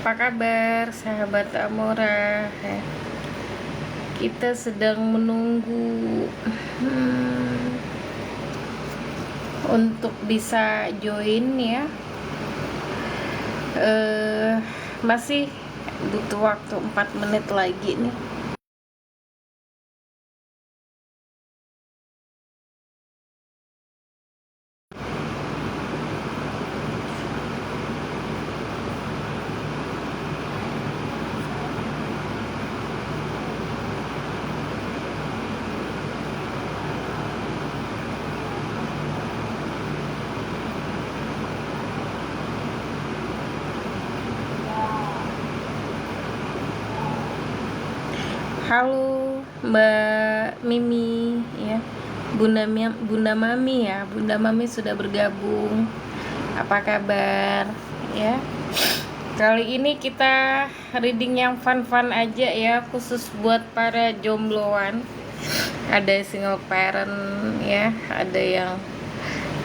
Apa kabar sahabat Amora? Kita sedang menunggu untuk bisa join ya. Masih butuh waktu 4 menit lagi nih. Halo Mbak Mimi ya. Bunda Mami ya. Bunda Mami sudah bergabung. Apa kabar ya? Kali ini kita reading yang fun-fun aja ya, khusus buat para jombloan. Ada single parent ya, ada yang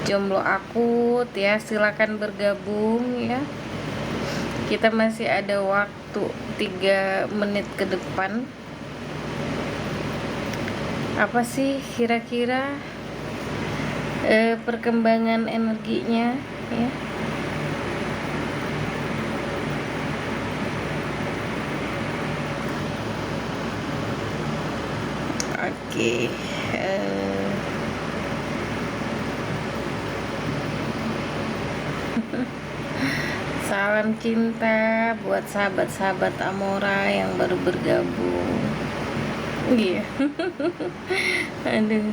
jomblo akut ya, silakan bergabung ya. Kita masih ada waktu 3 menit ke depan. Apa sih kira-kira perkembangan energinya ya? Oke. Salam cinta buat sahabat-sahabat Amora yang baru bergabung. Iya. Aduh.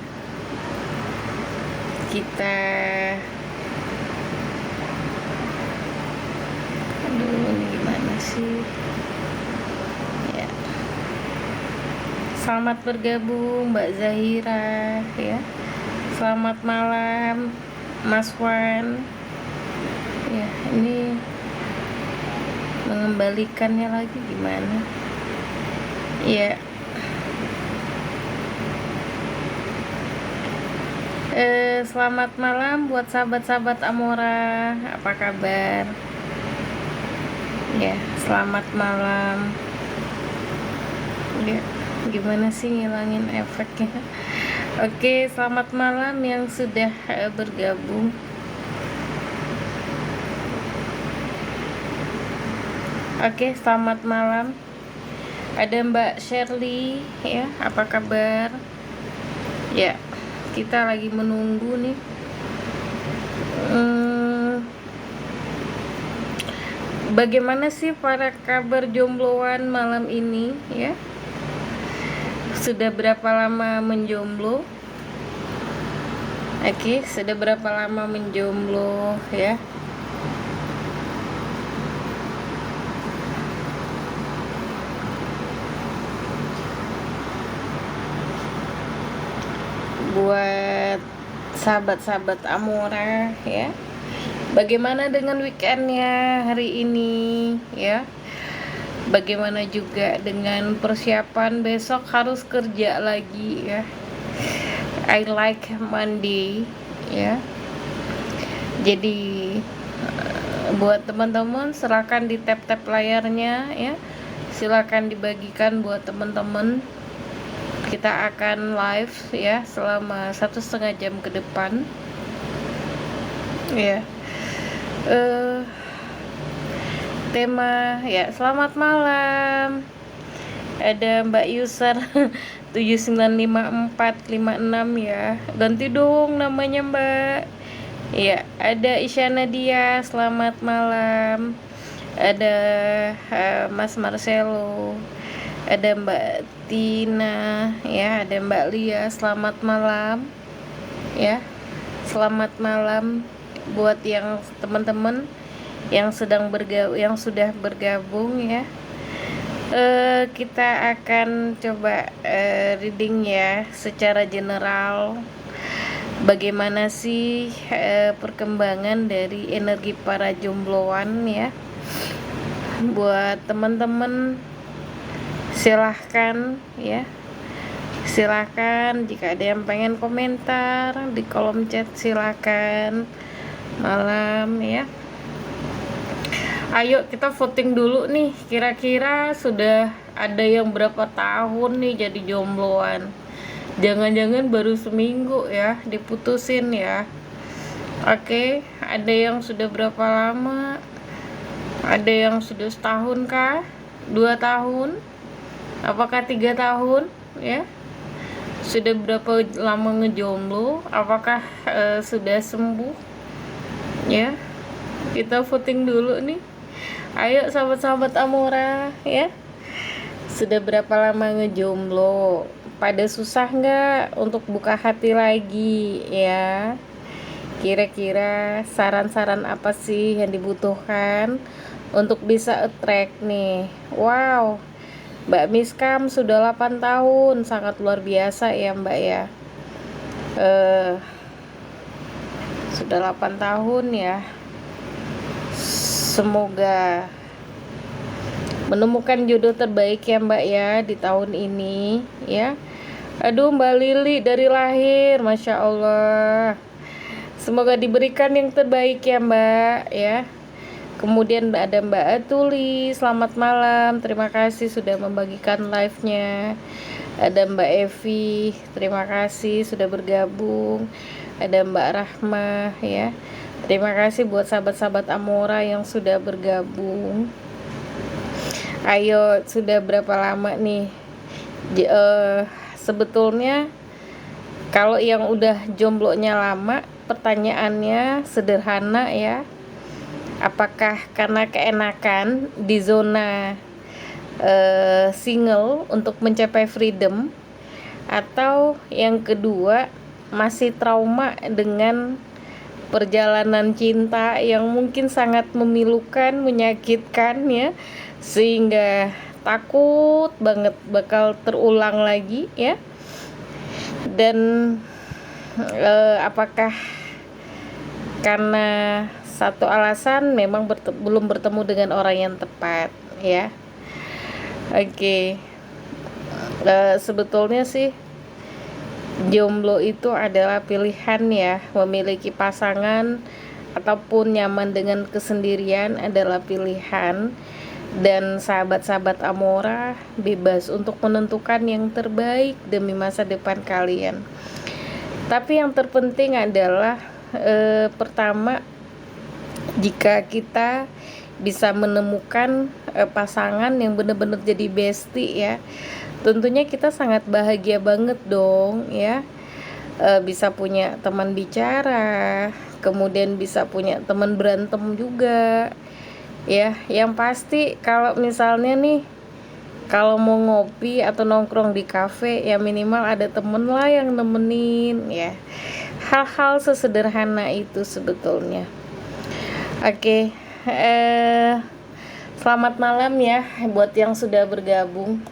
Ini gimana sih? Ya. Selamat bergabung Mbak Zahira ya. Selamat malam Mas Wan. Ya, ini mengembalikannya lagi gimana? Ya. Selamat malam buat sahabat-sahabat Amora. Apa kabar? Ya, selamat malam. Ya, gimana sih ngilangin efeknya? Oke, selamat malam yang sudah bergabung. Oke, selamat malam. Ada Mbak Shirley ya, apa kabar? Ya, kita lagi menunggu nih. Bagaimana sih para kabar jombloan malam ini ya? Sudah berapa lama menjomblo? Oke, sudah berapa lama menjomblo ya? Buat sahabat-sahabat Amora ya, bagaimana dengan weekendnya hari ini ya? Bagaimana juga dengan persiapan besok harus kerja lagi ya? I like Monday ya. Jadi buat teman-teman silakan di tap-tap layarnya ya, silakan dibagikan buat teman-teman. Kita akan live ya selama 1,5 jam ke depan ya. Tema ya, selamat malam. Ada Mbak user 795456 ya, ganti dong namanya Mbak ya. Ada Isyana Dia, selamat malam. Ada Mas Marcelo, ada Mbak Tina ya, ada Mbak Lia, selamat malam ya. Selamat malam buat yang teman-teman yang sudah bergabung ya. Kita akan coba reading ya secara general. Bagaimana sih perkembangan dari energi para jombloan ya? Buat teman-teman silahkan ya, silahkan jika ada yang pengen komentar di kolom chat, silahkan malam ya. Ayo kita voting dulu nih, kira-kira sudah ada yang berapa tahun nih jadi jombloan. Jangan-jangan baru seminggu ya diputusin ya. Oke, ada yang sudah berapa lama? Ada yang sudah setahun kah? 2 tahun? Apakah 3 tahun ya? Sudah berapa lama ngejomblo? Apakah sudah sembuh ya? Kita voting dulu nih. Ayo sahabat-sahabat Amora ya. Sudah berapa lama ngejomblo? Pada susah nggak untuk buka hati lagi ya? Kira-kira saran-saran apa sih yang dibutuhkan untuk bisa attract nih? Wow, Mbak Miskam sudah 8 tahun, sangat luar biasa ya Mbak ya. Sudah 8 tahun ya. Semoga menemukan jodoh terbaik ya Mbak ya di tahun ini ya. Aduh Mbak Lili dari lahir, Masya Allah. Semoga diberikan yang terbaik ya Mbak ya. Kemudian ada Mbak Atuli, selamat malam, terima kasih sudah membagikan live-nya. Ada Mbak Evi, terima kasih sudah bergabung. Ada Mbak Rahmah ya. Terima kasih buat sahabat-sahabat Amora yang sudah bergabung. Ayo, sudah berapa lama nih? Sebetulnya kalau yang udah jomblonya lama, pertanyaannya sederhana ya. Apakah karena keenakan di zona single untuk mencapai freedom, atau yang kedua masih trauma dengan perjalanan cinta yang mungkin sangat memilukan, menyakitkan ya, sehingga takut banget bakal terulang lagi ya. Dan apakah karena satu alasan memang belum bertemu dengan orang yang tepat ya. Oke. Sebetulnya sih jomblo itu adalah pilihan ya. Memiliki pasangan ataupun nyaman dengan kesendirian adalah pilihan. Dan sahabat-sahabat Amora bebas untuk menentukan yang terbaik demi masa depan kalian. Tapi yang terpenting adalah pertama, jika kita bisa menemukan pasangan yang benar-benar jadi bestie ya, tentunya kita sangat bahagia banget dong ya. Bisa punya teman bicara, kemudian bisa punya teman berantem juga ya. Yang pasti kalau misalnya nih, kalau mau ngopi atau nongkrong di kafe ya minimal ada temen lah yang nemenin ya. Hal-hal sesederhana itu sebetulnya. Oke, selamat malam ya buat yang sudah bergabung.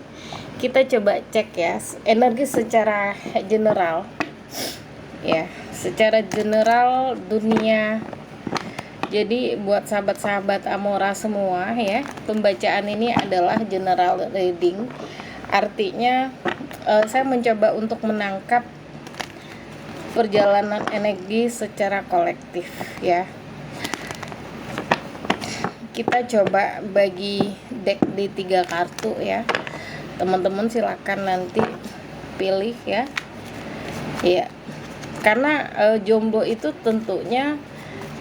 Kita coba cek ya energi secara general ya, secara general dunia. Jadi buat sahabat-sahabat Amora semua ya, pembacaan ini adalah general reading. Artinya saya mencoba untuk menangkap perjalanan energi secara kolektif ya. Kita coba bagi deck di 3 kartu ya. Teman-teman silakan nanti pilih ya. Ya. Karena jomblo itu tentunya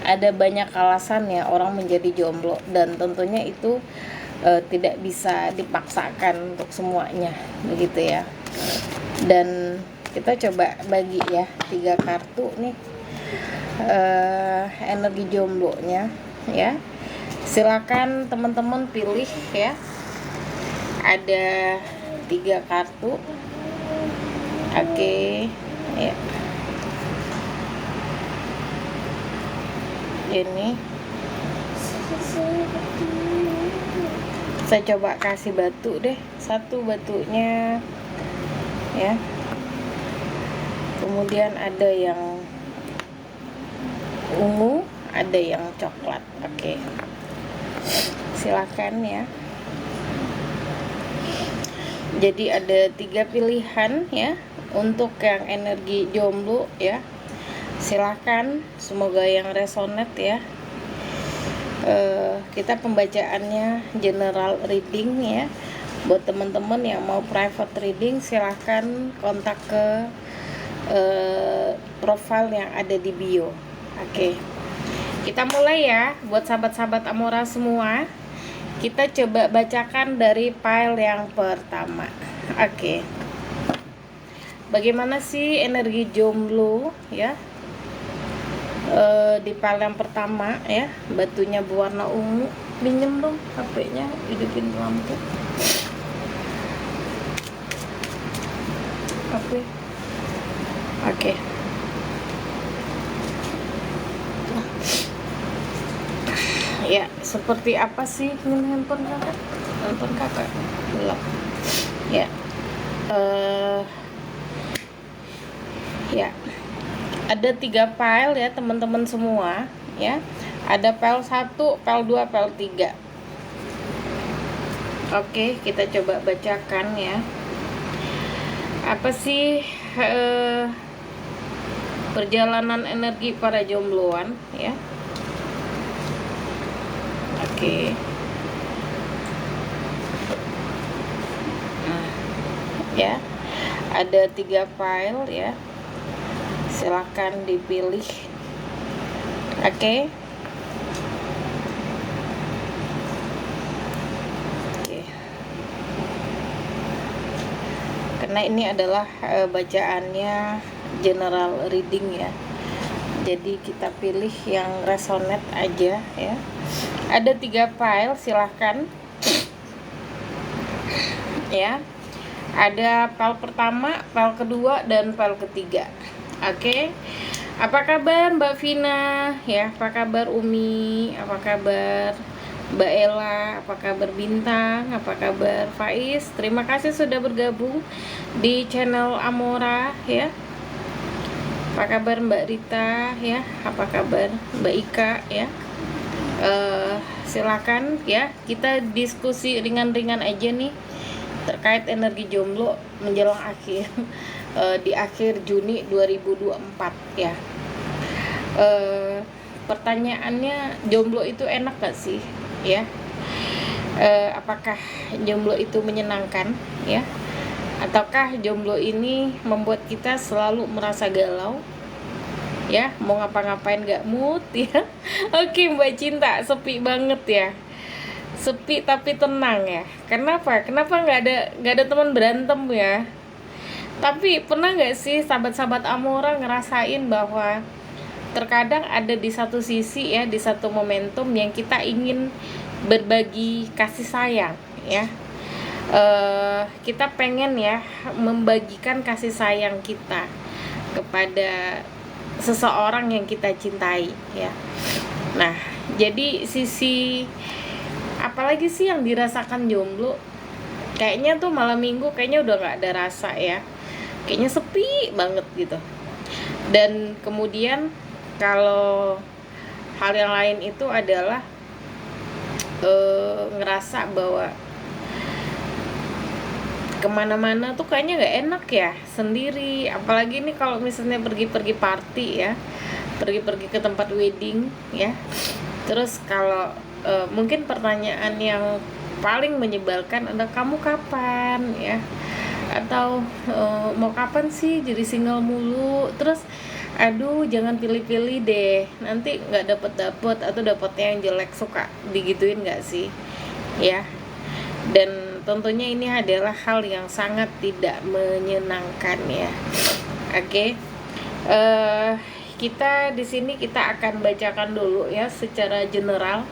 ada banyak alasan ya orang menjadi jomblo, dan tentunya itu tidak bisa dipaksakan untuk semuanya begitu ya. Dan kita coba bagi ya 3 kartu nih energi jomblonya ya. Silakan teman-teman pilih ya. Ada 3 kartu. Oke ya. Ini saya coba kasih batu deh, 1 batunya ya. Kemudian ada yang ungu, ada yang coklat. Oke. Silakan ya. Jadi ada 3 pilihan ya untuk yang energi jomblo ya. Silakan, semoga yang resonate ya. kita pembacaannya general reading ya. Buat teman-teman yang mau private reading, silahkan kontak ke profile yang ada di bio. Oke, kita mulai ya. Buat sahabat-sahabat Amora semua, kita coba bacakan dari file yang pertama. Oke, bagaimana sih energi jomblo ya? Di file yang pertama ya, batunya berwarna ungu. Pinjem dong HP-nya, hidupin lampu. Oke. Ya, seperti apa sih ini handphone kakak? Handphone kakak gelap. Ya. Ya. Ada 3 file ya teman-teman semua ya. Ada file 1, file 2, file 3. Oke, kita coba bacakan ya. Apa sih perjalanan energi para jombloan ya? Oke. Nah, ya. Ada 3 file ya. Silakan dipilih. Oke. Karena ini adalah bacaannya general reading ya. Jadi kita pilih yang resonate aja ya. Ada 3 file, silahkan ya. Ada file pertama, file kedua, dan file ketiga. Oke. Apa kabar Mbak Vina ya? Apa kabar Umi? Apa kabar Mbak Ella? Apa kabar Bintang? Apa kabar Faiz? Terima kasih sudah bergabung di channel Amora ya. Apa kabar Mbak Rita ya? Apa kabar Mbak Ika ya? Silakan ya, kita diskusi ringan-ringan aja nih terkait energi jomblo menjelang akhir di akhir Juni 2024 ya. Pertanyaannya, jomblo itu enak gak sih ya? Apakah jomblo itu menyenangkan ya? Ataukah jomblo ini membuat kita selalu merasa galau ya, mau ngapa-ngapain gak mood ya? Oke Mbak Cinta, sepi banget ya. Sepi tapi tenang ya. Kenapa nggak ada teman berantem ya? Tapi pernah nggak sih sahabat-sahabat Amora ngerasain bahwa terkadang ada di satu sisi ya, di satu momentum yang kita ingin berbagi kasih sayang ya. Kita pengen ya membagikan kasih sayang kita kepada seseorang yang kita cintai ya. Nah, jadi sisi apalagi sih yang dirasakan jomblo? Kayaknya tuh malam minggu kayaknya udah nggak ada rasa ya. Kayaknya sepi banget gitu. Dan kemudian kalau hal yang lain itu adalah ngerasa bahwa kemana-mana tuh kayaknya nggak enak ya sendiri. Apalagi nih kalau misalnya pergi-pergi party ya, pergi-pergi ke tempat wedding ya. Terus kalau mungkin pertanyaan yang paling menyebalkan ada, kamu kapan ya? Atau mau kapan sih jadi single mulu? Terus aduh jangan pilih-pilih deh, nanti nggak dapet atau dapetnya yang jelek, suka digituin nggak sih ya? Dan tentunya ini adalah hal yang sangat tidak menyenangkan ya. Oke. Kita di sini kita akan bacakan dulu ya secara general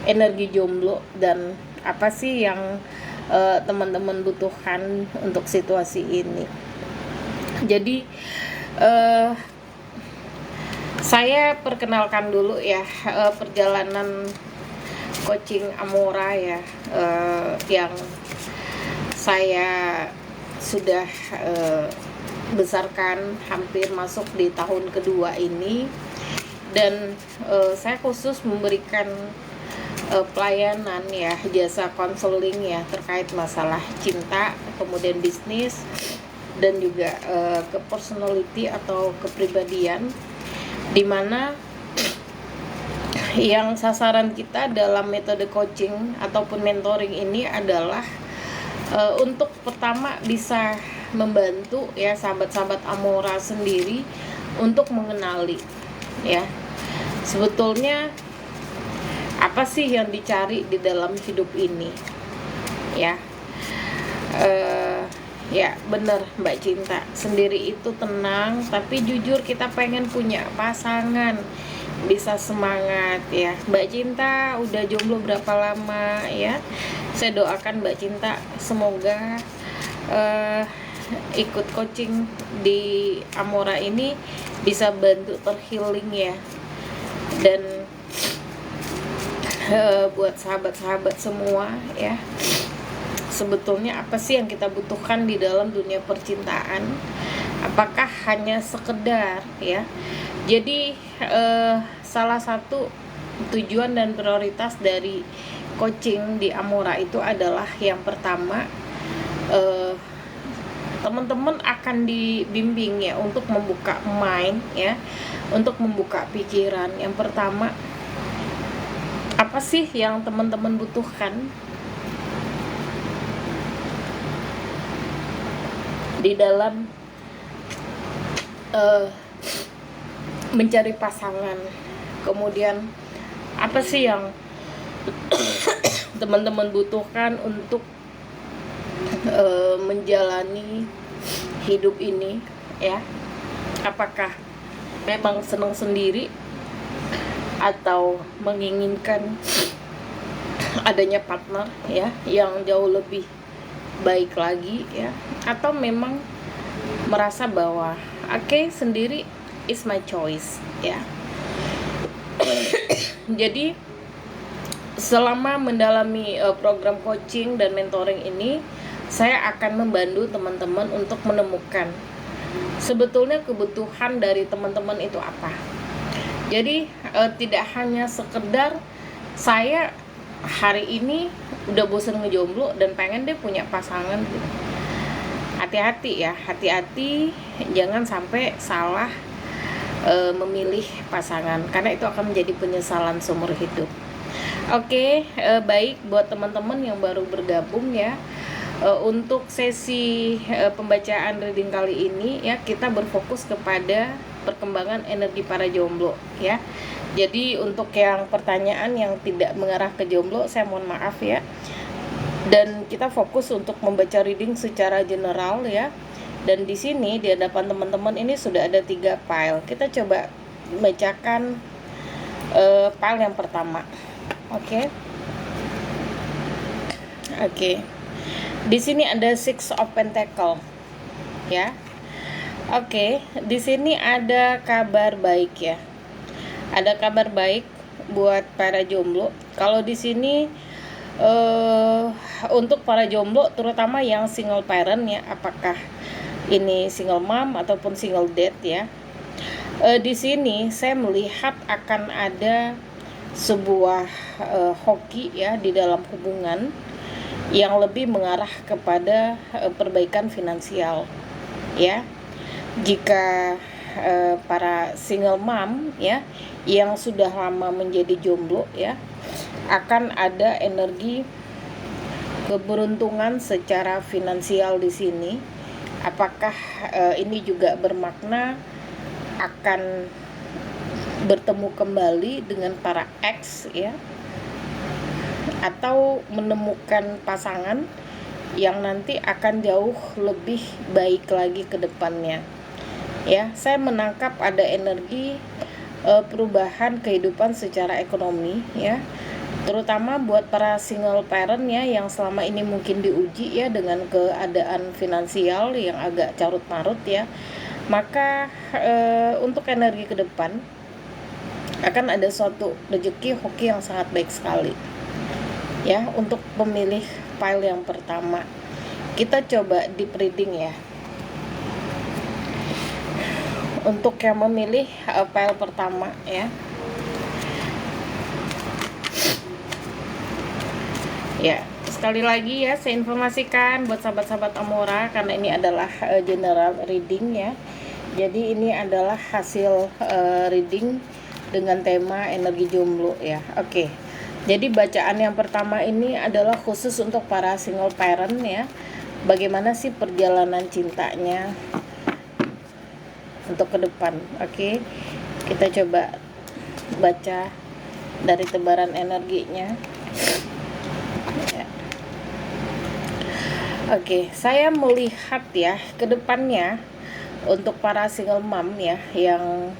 energi jomblo dan apa sih yang teman-teman butuhkan untuk situasi ini. Jadi saya perkenalkan dulu ya perjalanan coaching Amora ya, yang saya sudah besarkan hampir masuk di tahun kedua ini. Dan saya khusus memberikan pelayanan ya, jasa konseling ya terkait masalah cinta, kemudian bisnis, dan juga ke personality atau kepribadian, dimana yang sasaran kita dalam metode coaching ataupun mentoring ini adalah untuk pertama bisa membantu ya sahabat-sahabat Amora sendiri untuk mengenali ya sebetulnya apa sih yang dicari di dalam hidup ini ya. Ya bener Mbak Cinta, sendiri itu tenang, tapi jujur kita pengen punya pasangan bisa semangat ya. Mbak Cinta udah jomblo berapa lama ya, saya doakan Mbak Cinta semoga ikut coaching di Amora ini bisa bantu terhealing ya. Dan buat sahabat-sahabat semua ya, sebetulnya apa sih yang kita butuhkan di dalam dunia percintaan? Apakah hanya sekedar ya? Jadi salah satu tujuan dan prioritas dari coaching di Amora itu adalah yang pertama teman-teman akan dibimbing ya untuk membuka mind ya, untuk membuka pikiran. Yang pertama, apa sih yang teman-teman butuhkan di dalam mencari pasangan. Kemudian apa sih yang teman-teman butuhkan untuk menjalani hidup ini ya. Apakah memang senang sendiri atau menginginkan adanya partner ya yang jauh lebih baik lagi ya, atau memang merasa bahwa oke, sendiri is my choice ya. Jadi selama mendalami program coaching dan mentoring ini, saya akan membantu teman-teman untuk menemukan sebetulnya kebutuhan dari teman-teman itu apa. Jadi tidak hanya sekedar saya hari ini udah bosan ngejomblo dan pengen deh punya pasangan gitu. Hati-hati ya, hati-hati jangan sampai salah memilih pasangan, karena itu akan menjadi penyesalan seumur hidup. Oke, baik buat teman-teman yang baru bergabung ya, untuk sesi pembacaan reading kali ini ya, kita berfokus kepada perkembangan energi para jomblo ya. Jadi untuk yang pertanyaan yang tidak mengarah ke jomblo, saya mohon maaf ya. Dan kita fokus untuk membaca reading secara general ya. Dan di sini di hadapan teman-teman ini sudah ada 3 file. Kita coba bacakan file yang pertama. Oke. Di sini ada Six of Pentacle ya. Oke, di sini ada kabar baik ya. Ada kabar baik buat para jomblo. Kalau di sini untuk para jomblo, terutama yang single parent ya, apakah ini single mom ataupun single dad ya. Di sini saya melihat akan ada sebuah hoki ya di dalam hubungan yang lebih mengarah kepada perbaikan finansial ya. Jika para single mom ya yang sudah lama menjadi jomblo ya, akan ada energi keberuntungan secara finansial di sini. Apakah ini juga bermakna akan bertemu kembali dengan para ex ya, atau menemukan pasangan yang nanti akan jauh lebih baik lagi ke depannya ya. Saya menangkap ada energi perubahan kehidupan secara ekonomi ya, terutama buat para single parent ya yang selama ini mungkin diuji ya dengan keadaan finansial yang agak carut marut ya. Maka untuk energi ke depan akan ada suatu rezeki hoki yang sangat baik sekali ya. Untuk pemilih file yang pertama, kita coba deep reading ya. Untuk yang memilih file pertama ya. Ya, sekali lagi ya saya informasikan buat sahabat-sahabat Amora, karena ini adalah general reading ya. Jadi ini adalah hasil reading dengan tema energi jomblo ya. Oke. Jadi bacaan yang pertama ini adalah khusus untuk para single parent ya. Bagaimana sih perjalanan cintanya untuk ke depan. Oke. Kita coba baca dari tebaran energinya. Ya. Oke, saya melihat ya ke depannya untuk para single mom ya yang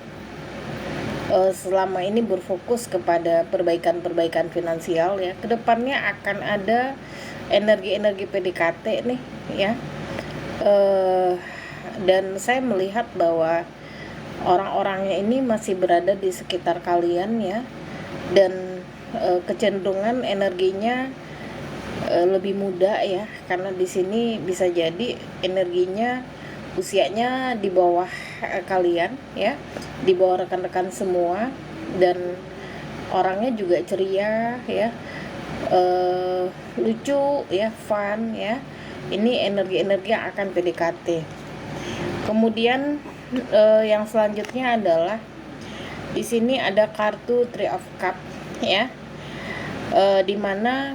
selama ini berfokus kepada perbaikan finansial ya, kedepannya akan ada energi-energi PDKT nih ya, dan saya melihat bahwa orang-orangnya ini masih berada di sekitar kalian ya, dan kecenderungan energinya lebih muda ya, karena di sini bisa jadi energinya usianya di bawah kalian ya, di bawah rekan-rekan semua, dan orangnya juga ceria ya, lucu ya, fun ya. Ini energi-energi yang akan PDKT. Kemudian yang selanjutnya adalah di sini ada kartu Three of Cups ya, dimana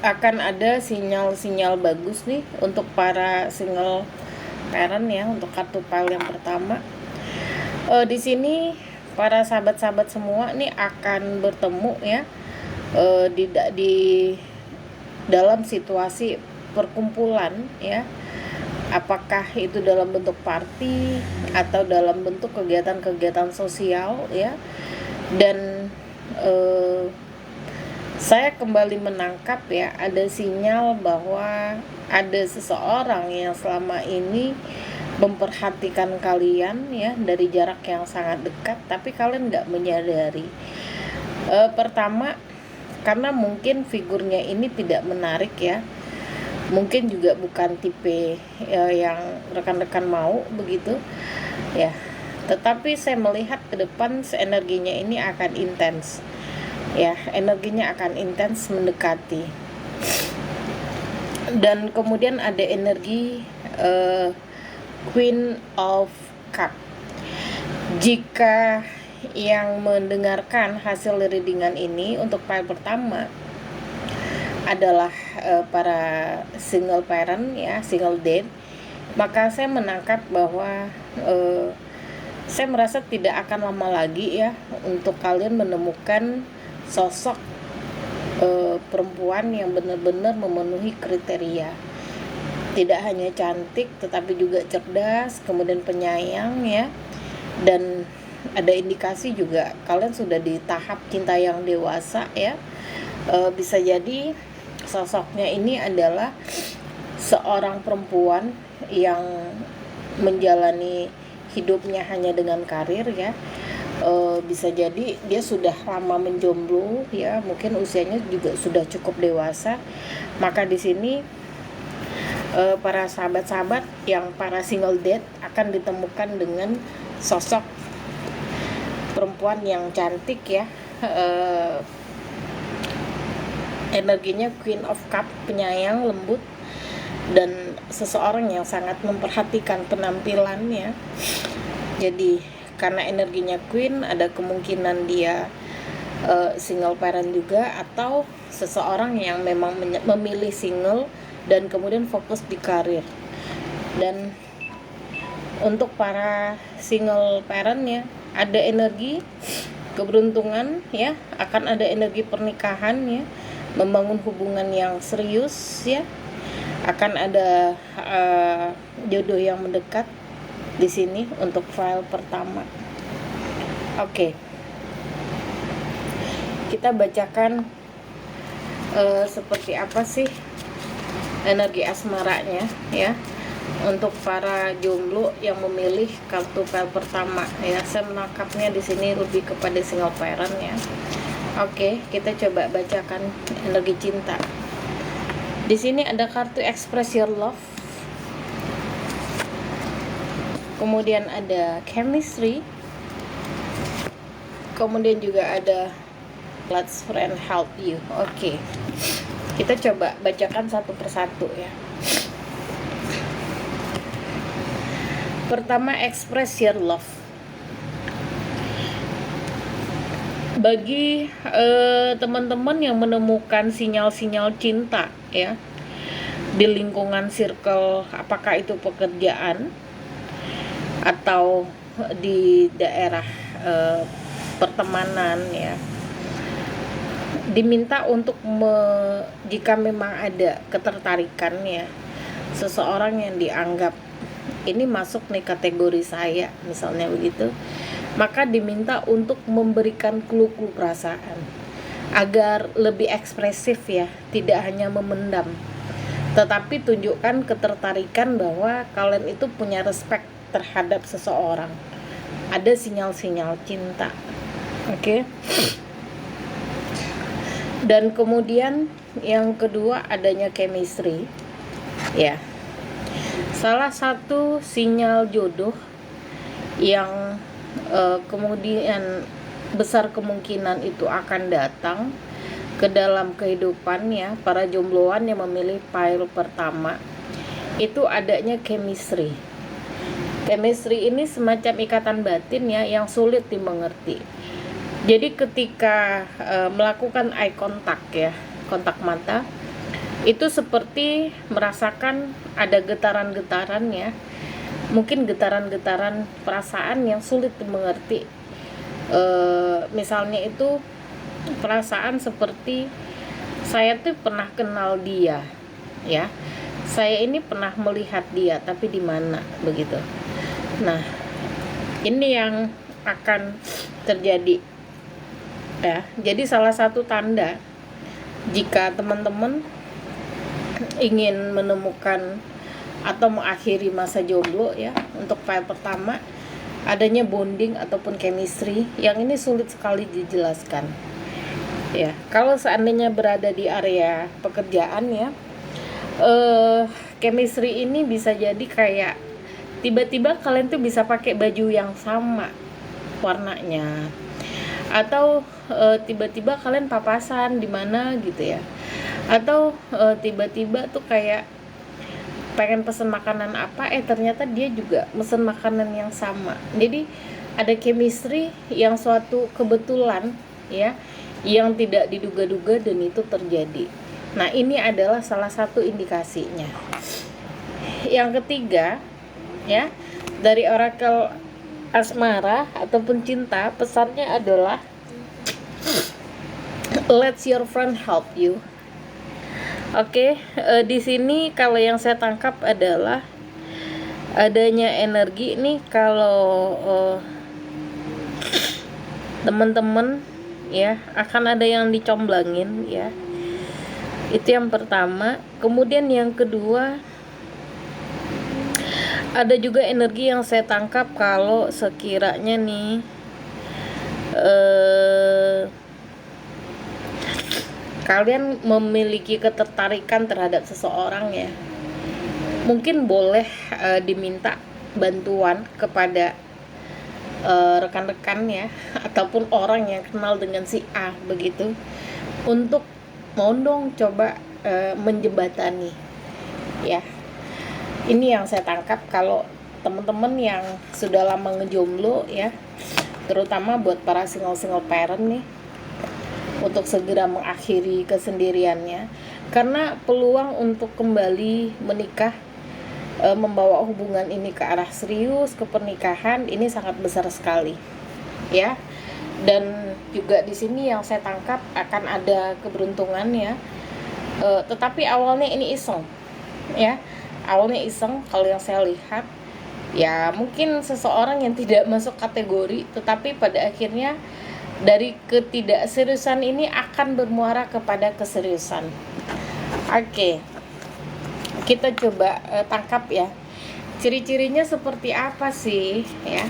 akan ada sinyal-sinyal bagus nih untuk para single parent ya, untuk kartu pile yang pertama. Di sini para sahabat-sahabat semua nih akan bertemu ya, di dalam situasi perkumpulan ya, apakah itu dalam bentuk party atau dalam bentuk kegiatan-kegiatan sosial ya. Dan saya kembali menangkap ya, ada sinyal bahwa ada seseorang yang selama ini memperhatikan kalian ya dari jarak yang sangat dekat, tapi kalian nggak menyadari. Pertama, karena mungkin figurnya ini tidak menarik ya, mungkin juga bukan tipe yang rekan-rekan mau begitu ya, tetapi saya melihat ke depan energinya ini akan intens ya, energinya akan intens mendekati. Dan kemudian ada energi Queen of Cup. Jika yang mendengarkan hasil readingan ini untuk file pertama adalah para single parent ya, single date, maka saya menangkap bahwa saya merasa tidak akan lama lagi ya untuk kalian menemukan sosok perempuan yang benar-benar memenuhi kriteria. Tidak hanya cantik tetapi juga cerdas, kemudian penyayang ya, dan ada indikasi juga kalian sudah di tahap cinta yang dewasa ya. Bisa jadi sosoknya ini adalah seorang perempuan yang menjalani hidupnya hanya dengan karir ya. Bisa jadi dia sudah lama menjomblo ya, mungkin usianya juga sudah cukup dewasa. Maka di sini para sahabat-sahabat yang para single date akan ditemukan dengan sosok perempuan yang cantik ya, energinya Queen of Cup, penyayang, lembut, dan seseorang yang sangat memperhatikan penampilannya. Jadi karena energinya Queen, ada kemungkinan dia single parent juga, atau seseorang yang memang memilih single dan kemudian fokus di karir. Dan untuk para single parent ya, ada energi keberuntungan ya, akan ada energi pernikahan ya, membangun hubungan yang serius ya, akan ada jodoh yang mendekat di sini untuk file pertama. Oke. Kita bacakan seperti apa sih energi asmaranya ya untuk para jomblo yang memilih kartu file pertama ya. Saya menangkapnya di sini lebih kepada single parent ya. Oke, kita coba bacakan energi cinta. Di sini ada kartu Express Your Love. Kemudian ada chemistry. Kemudian juga ada let's friend help you. Oke. Kita coba bacakan satu persatu ya. Pertama, express your love. bagi teman-teman yang menemukan sinyal-sinyal cinta ya di lingkungan circle, apakah itu pekerjaan atau di daerah pertemanan ya, diminta untuk jika memang ada ketertarikan ya, seseorang yang dianggap ini masuk nih kategori saya misalnya begitu, maka diminta untuk memberikan clue-clue perasaan agar lebih ekspresif ya, tidak hanya memendam, tetapi tunjukkan ketertarikan bahwa kalian itu punya respect terhadap seseorang, ada sinyal-sinyal cinta. Oke. Dan kemudian yang kedua, adanya chemistry ya. Salah satu sinyal jodoh yang kemudian besar kemungkinan itu akan datang ke dalam kehidupan ya, para jombloan yang memilih pile pertama, itu adanya chemistry. Chemistry ini semacam ikatan batin ya, yang sulit dimengerti. Jadi ketika melakukan eye contact ya, kontak mata, itu seperti merasakan ada getaran-getaran ya, mungkin getaran-getaran perasaan yang sulit dimengerti. Misalnya itu perasaan seperti saya tuh pernah kenal dia ya, saya ini pernah melihat dia, tapi di mana begitu. Nah, ini yang akan terjadi ya. Jadi salah satu tanda jika teman-teman ingin menemukan atau mengakhiri masa jomblo ya, untuk file pertama adanya bonding ataupun chemistry yang ini sulit sekali dijelaskan ya. Kalau seandainya berada di area pekerjaan ya, chemistry ini bisa jadi kayak tiba-tiba kalian tuh bisa pakai baju yang sama warnanya, atau tiba-tiba kalian papasan di mana gitu ya, atau tiba-tiba tuh kayak pengen pesen makanan apa, ternyata dia juga pesen makanan yang sama. Jadi ada chemistry yang suatu kebetulan ya, yang tidak diduga-duga dan itu terjadi. Nah, ini adalah salah satu indikasinya. Yang ketiga ya, dari orakel asmara ataupun cinta, pesannya adalah let your friend help you. Oke, di sini kalau yang saya tangkap adalah adanya energi nih, kalau teman-teman ya akan ada yang dicomblangin ya. Itu yang pertama. Kemudian yang kedua, ada juga energi yang saya tangkap kalau sekiranya nih kalian memiliki ketertarikan terhadap seseorang ya, mungkin boleh diminta bantuan kepada rekan-rekan ya, ataupun orang yang kenal dengan si A begitu, untuk mau dong coba menjembatani ya. Ini yang saya tangkap kalau teman-teman yang sudah lama ngejomblo ya, terutama buat para single parent nih, untuk segera mengakhiri kesendiriannya, karena peluang untuk kembali menikah, membawa hubungan ini ke arah serius, ke pernikahan, ini sangat besar sekali ya. Dan juga di sini yang saya tangkap akan ada keberuntungan ya, tetapi awalnya ini iseng ya, awalnya iseng kalau yang saya lihat ya, mungkin seseorang yang tidak masuk kategori, tetapi pada akhirnya dari ketidakseriusan ini akan bermuara kepada keseriusan. Oke, kita coba tangkap ya, ciri-cirinya seperti apa sih ya.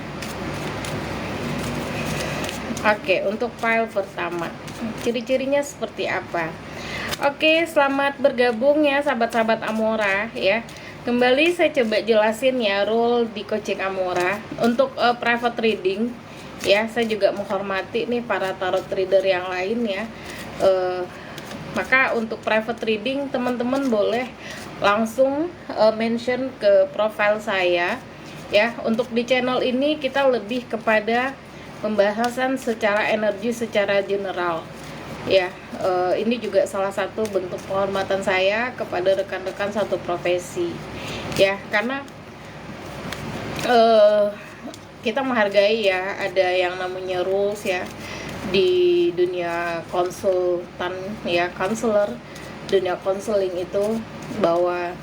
Oke, untuk file pertama, ciri-cirinya seperti apa? Oke, selamat bergabung ya sahabat-sahabat Amora ya. Kembali saya coba jelasin ya rule di coaching Amora. Untuk private reading ya, saya juga menghormati nih para tarot reader yang lain ya. Maka untuk private reading teman-teman boleh langsung mention ke profile saya ya. Untuk di channel ini kita lebih kepada pembahasan secara energi secara general. Ya, ini juga salah satu bentuk penghormatan saya kepada rekan-rekan satu profesi. Ya, karena kita menghargai ya, ada yang namanya rules ya di dunia konsultan ya, counselor, dunia konseling itu, bahwa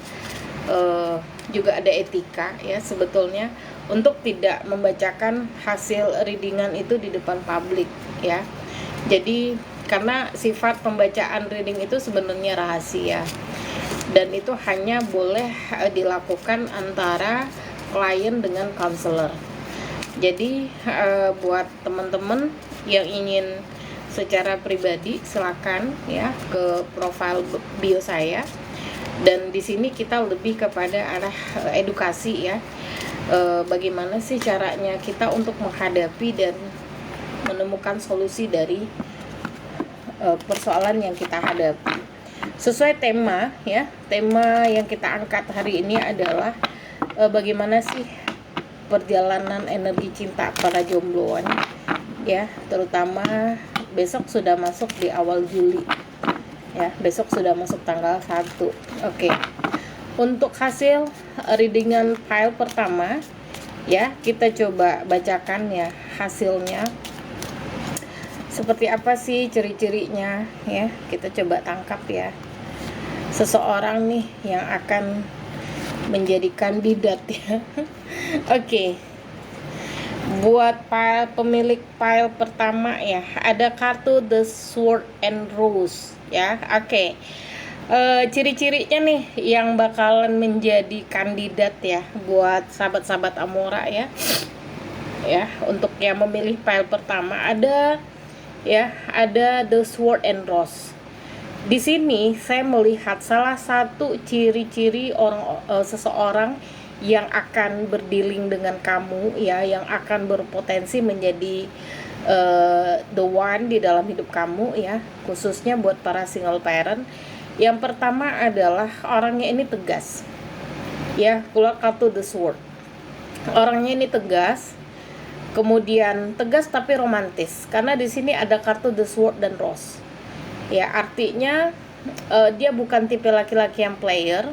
juga ada etika ya sebetulnya untuk tidak membacakan hasil readingan itu di depan publik ya. Jadi karena sifat pembacaan reading itu sebenarnya rahasia dan itu hanya boleh dilakukan antara klien dengan counselor. Jadi buat teman-teman yang ingin secara pribadi silakan ya ke profil bio saya, dan di sini kita lebih kepada arah edukasi ya, bagaimana sih caranya kita untuk menghadapi dan menemukan solusi dari persoalan yang kita hadapi sesuai tema ya. Tema yang kita angkat hari ini adalah bagaimana sih perjalanan energi cinta para jombloan ya, terutama besok sudah masuk di awal Juli ya, besok sudah masuk tanggal 1. Oke. Untuk hasil readingan file pertama ya, kita coba bacakan ya hasilnya. Seperti apa sih ciri-cirinya ya, kita coba tangkap ya. Seseorang nih yang akan menjadi kandidat ya. Oke. Buat pemilik file pertama ya, ada kartu The Sword and Rose ya. Oke. Ciri-cirinya nih yang bakalan menjadi kandidat ya buat sahabat-sahabat Amora ya. Ya, untuk yang memilih file pertama ada The Sword and Rose. Di sini saya melihat salah satu ciri-ciri seseorang yang akan berdealing dengan kamu ya, yang akan berpotensi menjadi the one di dalam hidup kamu ya, khususnya buat para single parent. Yang pertama adalah orangnya ini tegas ya, keluar kartu The Sword. Orangnya ini tegas, kemudian tegas tapi romantis, karena di sini ada kartu The Sword dan Rose ya, artinya dia bukan tipe laki-laki yang player.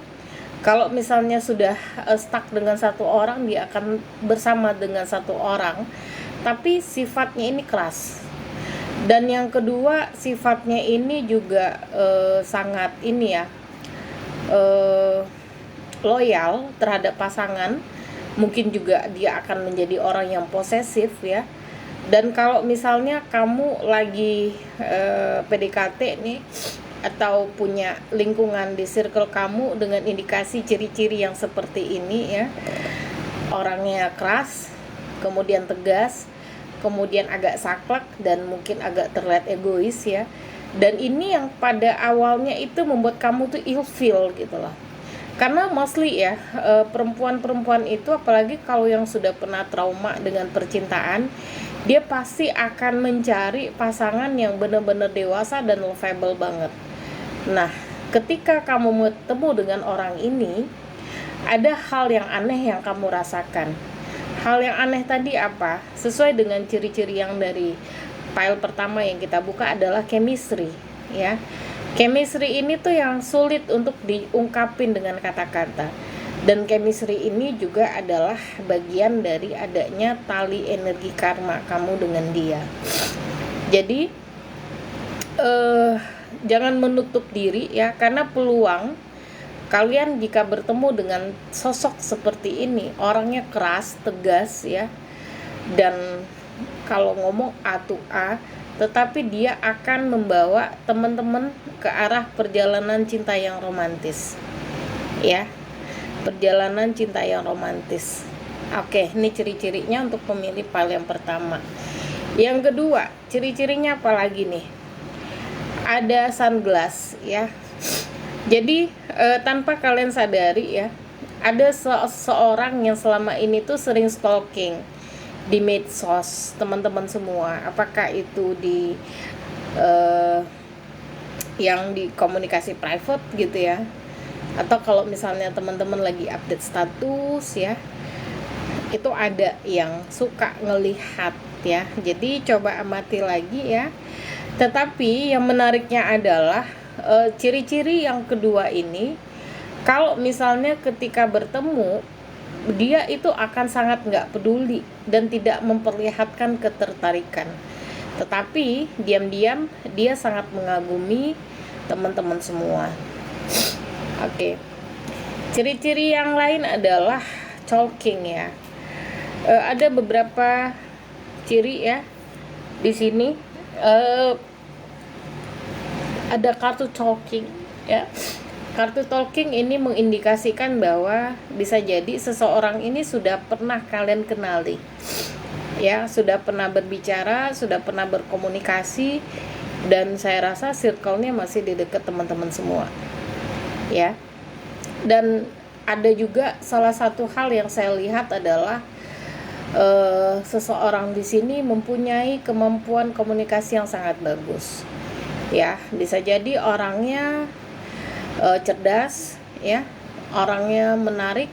Kalau misalnya sudah stuck dengan satu orang, dia akan bersama dengan satu orang, tapi sifatnya ini keras. Dan yang kedua, sifatnya ini juga sangat ini ya, loyal terhadap pasangan. Mungkin juga dia akan menjadi orang yang posesif ya. Dan kalau misalnya kamu lagi PDKT nih, atau punya lingkungan di circle kamu dengan indikasi ciri-ciri yang seperti ini ya, orangnya keras, kemudian tegas, kemudian agak saklek, dan mungkin agak terlihat egois ya. Dan ini yang pada awalnya itu membuat kamu tuh ilfeel gitu loh. Karena mostly ya, perempuan-perempuan itu, apalagi kalau yang sudah pernah trauma dengan percintaan, dia pasti akan mencari pasangan yang benar-benar dewasa dan lovable banget. Nah, ketika kamu bertemu dengan orang ini, ada hal yang aneh yang kamu rasakan. Hal yang aneh tadi apa? Sesuai dengan ciri-ciri yang dari file pertama yang kita buka adalah chemistry ya. Chemistry ini tuh yang sulit untuk diungkapin dengan kata-kata. Dan chemistry ini juga adalah bagian dari adanya tali energi karma kamu dengan dia. Jadi jangan menutup diri ya, karena peluang kalian jika bertemu dengan sosok seperti ini, orangnya keras, tegas ya, dan kalau ngomong A to A, tetapi dia akan membawa teman-teman ke arah perjalanan cinta yang romantis ya. Perjalanan cinta yang romantis. Oke, ini ciri-cirinya untuk pemilih file yang pertama. Yang kedua, ciri-cirinya apa lagi nih? Ada sunglass ya. Jadi tanpa kalian sadari ya, ada seorang yang selama ini tuh sering stalking di medsos teman-teman semua. Apakah itu di yang di komunikasi private gitu ya, atau kalau misalnya teman-teman lagi update status ya, itu ada yang suka ngelihat ya. Jadi coba amati lagi ya. Tetapi yang menariknya adalah ciri-ciri yang kedua ini, kalau misalnya ketika bertemu, dia itu akan sangat nggak peduli dan tidak memperlihatkan ketertarikan. Tetapi diam-diam dia sangat mengagumi teman-teman semua. Oke. Ciri-ciri yang lain adalah talking ya. Ada beberapa ciri ya di sini. Ada kartu talking ya. Kartu talking ini mengindikasikan bahwa bisa jadi seseorang ini sudah pernah kalian kenali ya, sudah pernah berbicara, sudah pernah berkomunikasi, dan saya rasa circle-nya masih di dekat teman-teman semua ya. Dan ada juga salah satu hal yang saya lihat adalah seseorang di sini mempunyai kemampuan komunikasi yang sangat bagus ya. Bisa jadi orangnya cerdas ya, orangnya menarik,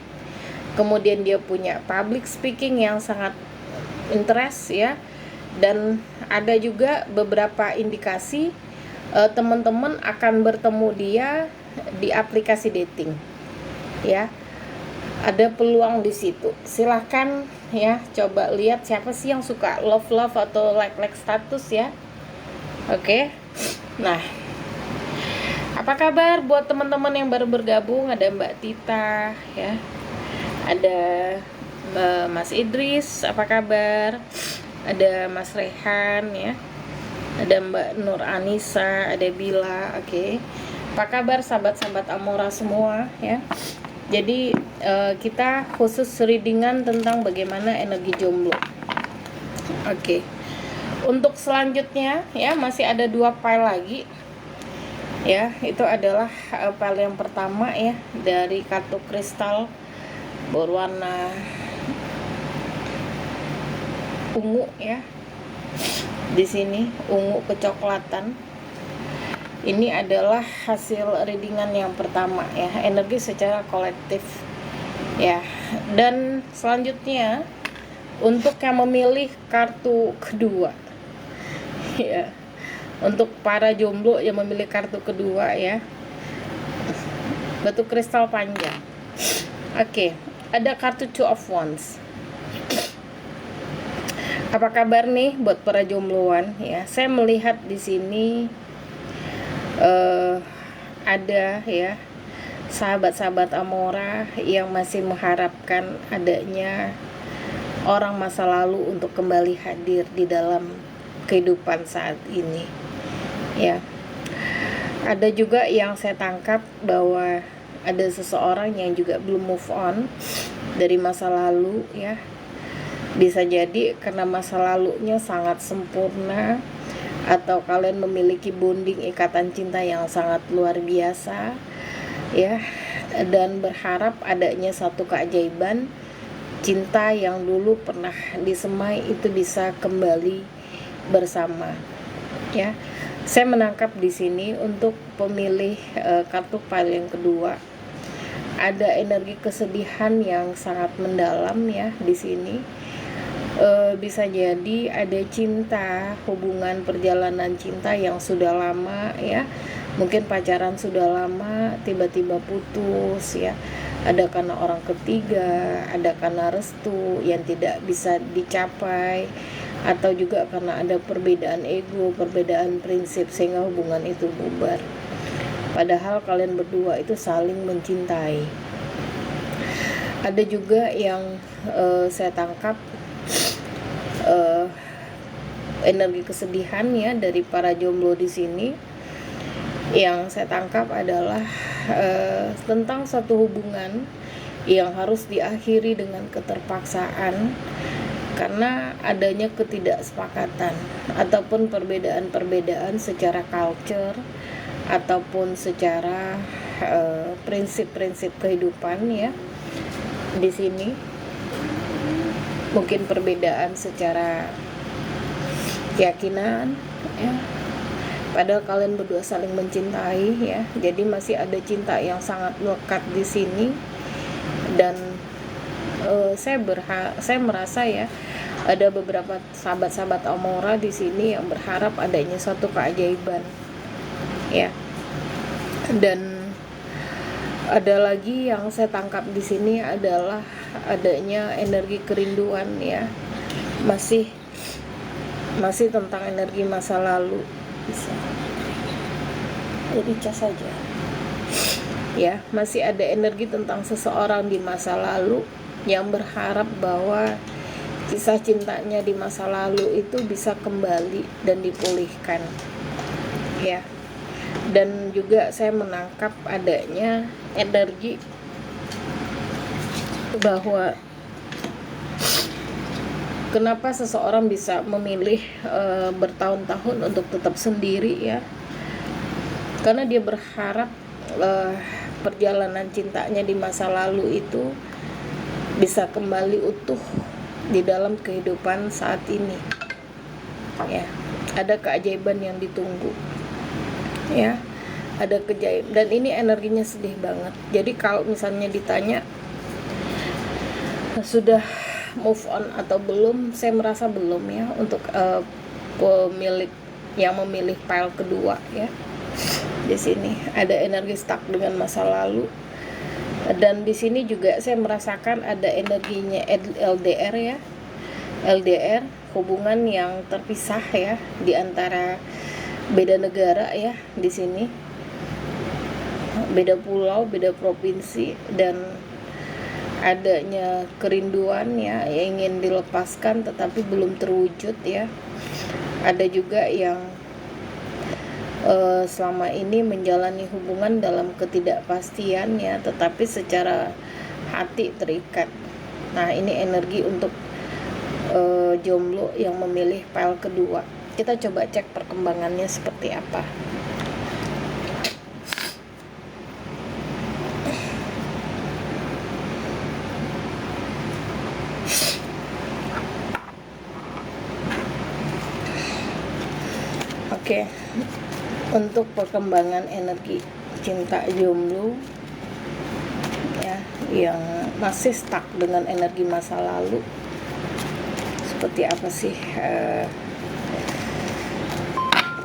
kemudian dia punya public speaking yang sangat interest ya. Dan ada juga beberapa indikasi teman-teman akan bertemu dia di aplikasi dating ya. Ada peluang di situ. Silahkan ya, coba lihat siapa sih yang suka love atau like status ya. Oke. Nah, apa kabar buat teman-teman yang baru bergabung? Ada Mbak Tita ya, ada Mas Idris, apa kabar? Ada Mas Rehan ya, ada Mbak Nur Anissa, ada Bila. Oke. Apa kabar sahabat-sahabat Amora semua ya? Jadi kita khusus readingan tentang bagaimana energi jomblo. Oke. Untuk selanjutnya ya, masih ada 2 file lagi. Ya, itu adalah file yang pertama ya, dari kartu kristal berwarna ungu ya. Di sini ungu kecoklatan. Ini adalah hasil readingan yang pertama ya, energi secara kolektif ya. Dan selanjutnya untuk yang memilih kartu kedua ya, untuk para jomblo yang memilih kartu kedua ya, batu kristal panjang. Oke, ada kartu Two of Wands. Apa kabar nih buat para jombloan ya? Saya melihat di sini ada ya sahabat-sahabat Amora yang masih mengharapkan adanya orang masa lalu untuk kembali hadir di dalam kehidupan saat ini ya. Ada juga yang saya tangkap bahwa ada seseorang yang juga belum move on dari masa lalu ya. Bisa jadi karena masa lalunya sangat sempurna, atau kalian memiliki bonding ikatan cinta yang sangat luar biasa ya, dan berharap adanya satu keajaiban cinta yang dulu pernah disemai itu bisa kembali bersama ya. Saya menangkap di sini untuk pemilih kartu file yang kedua, ada energi kesedihan yang sangat mendalam ya di sini. Bisa jadi ada cinta, hubungan perjalanan cinta yang sudah lama ya, mungkin pacaran sudah lama, tiba-tiba putus ya. Ada karena orang ketiga, ada karena restu yang tidak bisa dicapai, atau juga karena ada perbedaan ego, perbedaan prinsip sehingga hubungan itu bubar. Padahal kalian berdua itu saling mencintai. Ada juga yang saya tangkap energi kesedihan ya dari para jomblo di sini. Yang saya tangkap adalah tentang satu hubungan yang harus diakhiri dengan keterpaksaan karena adanya ketidaksepakatan ataupun perbedaan-perbedaan secara culture ataupun secara prinsip-prinsip kehidupan ya. Di sini mungkin perbedaan secara keyakinan ya. Padahal kalian berdua saling mencintai ya. Jadi masih ada cinta yang sangat lekat di sini, dan saya merasa ya ada beberapa sahabat-sahabat Amora di sini yang berharap adanya suatu keajaiban ya. Dan ada lagi yang saya tangkap di sini adalah adanya energi kerinduan ya, masih tentang energi masa lalu. Bisa jadi cas saja ya, masih ada energi tentang seseorang di masa lalu yang berharap bahwa kisah cintanya di masa lalu itu bisa kembali dan dipulihkan ya. Dan juga saya menangkap adanya energi bahwa kenapa seseorang bisa memilih bertahun-tahun untuk tetap sendiri ya, karena dia berharap perjalanan cintanya di masa lalu itu bisa kembali utuh di dalam kehidupan saat ini ya. Ada keajaiban yang ditunggu ya, ada keajaiban, dan ini energinya sedih banget. Jadi kalau misalnya ditanya sudah move on atau belum, saya merasa belum ya untuk pemilik yang memilih pile kedua ya. Di sini ada energi stuck dengan masa lalu, dan di sini juga saya merasakan ada energinya LDR ya, LDR, hubungan yang terpisah ya, di antara beda negara ya, di sini beda pulau, beda provinsi, dan adanya kerinduan ya yang ingin dilepaskan tetapi belum terwujud ya. Ada juga yang selama ini menjalani hubungan dalam ketidakpastian ya, tetapi secara hati terikat. Nah, ini energi untuk jomblo yang memilih pile kedua. Kita coba cek perkembangannya seperti apa. Oke. Untuk perkembangan energi cinta jomblo ya, yang masih stuck dengan energi masa lalu, seperti apa sih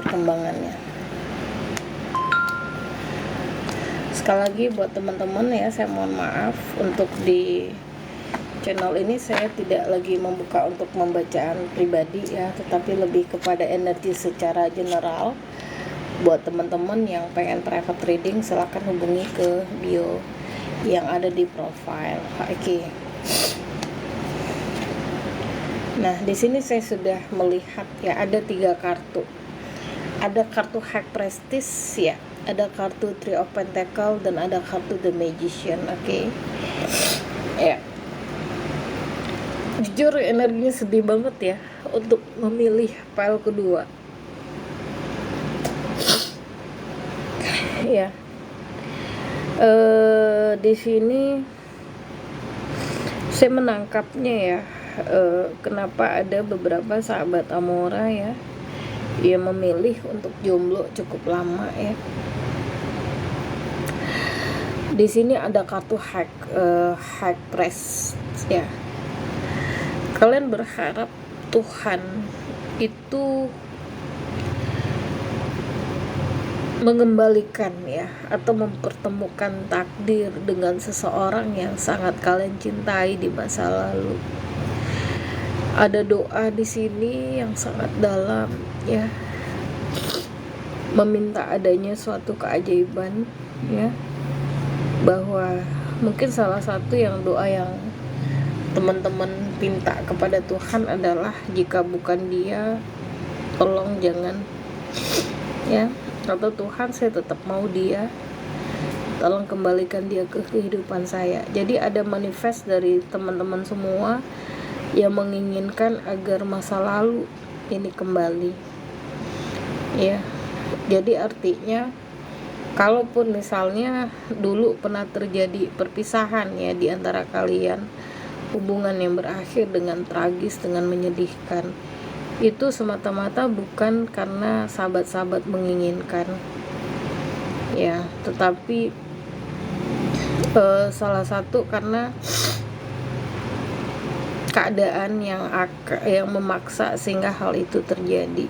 perkembangannya. Sekali lagi buat teman-teman ya, saya mohon maaf untuk di channel ini saya tidak lagi membuka untuk pembacaan pribadi ya, tetapi lebih kepada energi secara general. Buat teman-teman yang pengen private reading, silahkan hubungi ke bio yang ada di profile. Oke. Nah, di sini saya sudah melihat ya, ada 3 kartu. Ada kartu High Priestess ya, ada kartu Three of Pentacles, dan ada kartu The Magician. Oke. Ya. Jujur energinya sedih banget ya untuk memilih pile kedua. Ya, di sini saya menangkapnya ya, kenapa ada beberapa sahabat Amora ya yang memilih untuk jomblo cukup lama ya. Di sini ada kartu High Priest ya. Kalian berharap Tuhan itu mengembalikan ya, atau mempertemukan takdir dengan seseorang yang sangat kalian cintai di masa lalu. Ada doa di sini yang sangat dalam ya, meminta adanya suatu keajaiban ya, bahwa mungkin salah satu yang doa yang teman-teman minta kepada Tuhan adalah, jika bukan Dia, tolong jangan ya, atau Tuhan saya tetap mau Dia, tolong kembalikan Dia ke kehidupan saya. Jadi ada manifest dari teman-teman semua yang menginginkan agar masa lalu ini kembali ya. Jadi artinya kalaupun misalnya dulu pernah terjadi perpisahan ya di antara kalian, hubungan yang berakhir dengan tragis, dengan menyedihkan, itu semata-mata bukan karena sahabat-sahabat menginginkan ya, tetapi salah satu karena keadaan yang memaksa sehingga hal itu terjadi.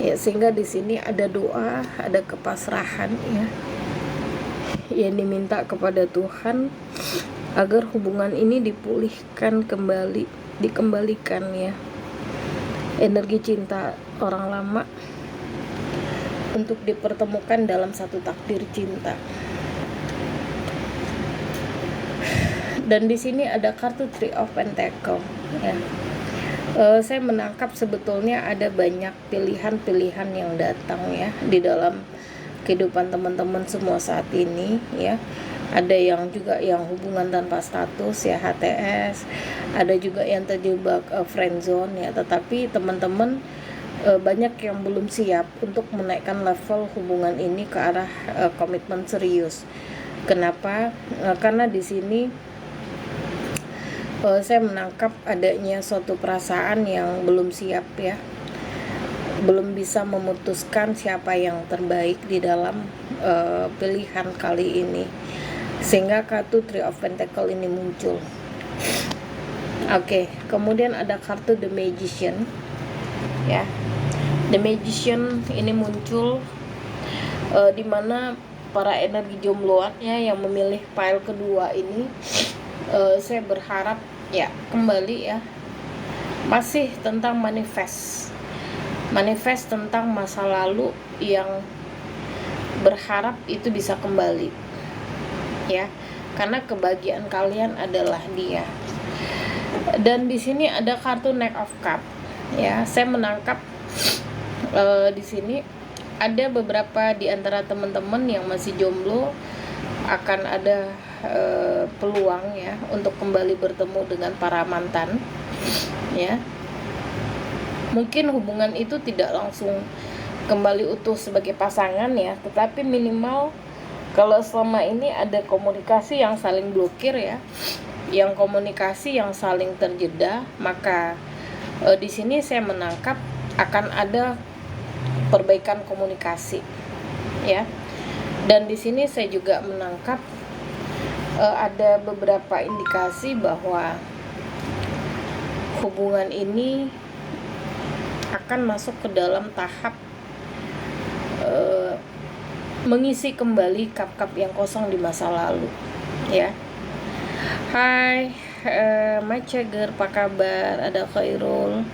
Ya, sehingga di sini ada doa, ada kepasrahan ya, yang diminta kepada Tuhan agar hubungan ini dipulihkan kembali, dikembalikan ya, energi cinta orang lama untuk dipertemukan dalam satu takdir cinta. Dan di sini ada kartu Three of Pentacles ya. Saya menangkap sebetulnya ada banyak pilihan-pilihan yang datang ya di dalam kehidupan teman-teman semua saat ini ya. Ada yang juga yang hubungan tanpa status ya, HTS. Ada juga yang terjebak friend zone ya. Tetapi teman-teman banyak yang belum siap untuk menaikkan level hubungan ini ke arah komitmen serius. Kenapa? Karena di sini saya menangkap adanya suatu perasaan yang belum siap ya, belum bisa memutuskan siapa yang terbaik di dalam pilihan kali ini, sehingga kartu Three of Pentacles ini muncul. Oke, kemudian ada kartu The Magician ya. The Magician ini muncul di mana para energi jombloan ya yang memilih pile kedua ini, saya berharap ya kembali ya, masih tentang manifest tentang masa lalu yang berharap itu bisa kembali ya, karena kebahagiaan kalian adalah dia. Dan di sini ada kartu Knight of Cup ya. Saya menangkap di sini ada beberapa di antara teman-teman yang masih jomblo akan ada peluang ya untuk kembali bertemu dengan para mantan ya. Mungkin hubungan itu tidak langsung kembali utuh sebagai pasangan ya, tetapi minimal kalau selama ini ada komunikasi yang saling blokir ya, yang komunikasi yang saling terjeda, maka di sini saya menangkap akan ada perbaikan komunikasi ya. Dan di sini saya juga menangkap ada beberapa indikasi bahwa hubungan ini akan masuk ke dalam tahap mengisi kembali kap-kap yang kosong di masa lalu ya. Hai My Cager, apa kabar? Ada Khairul,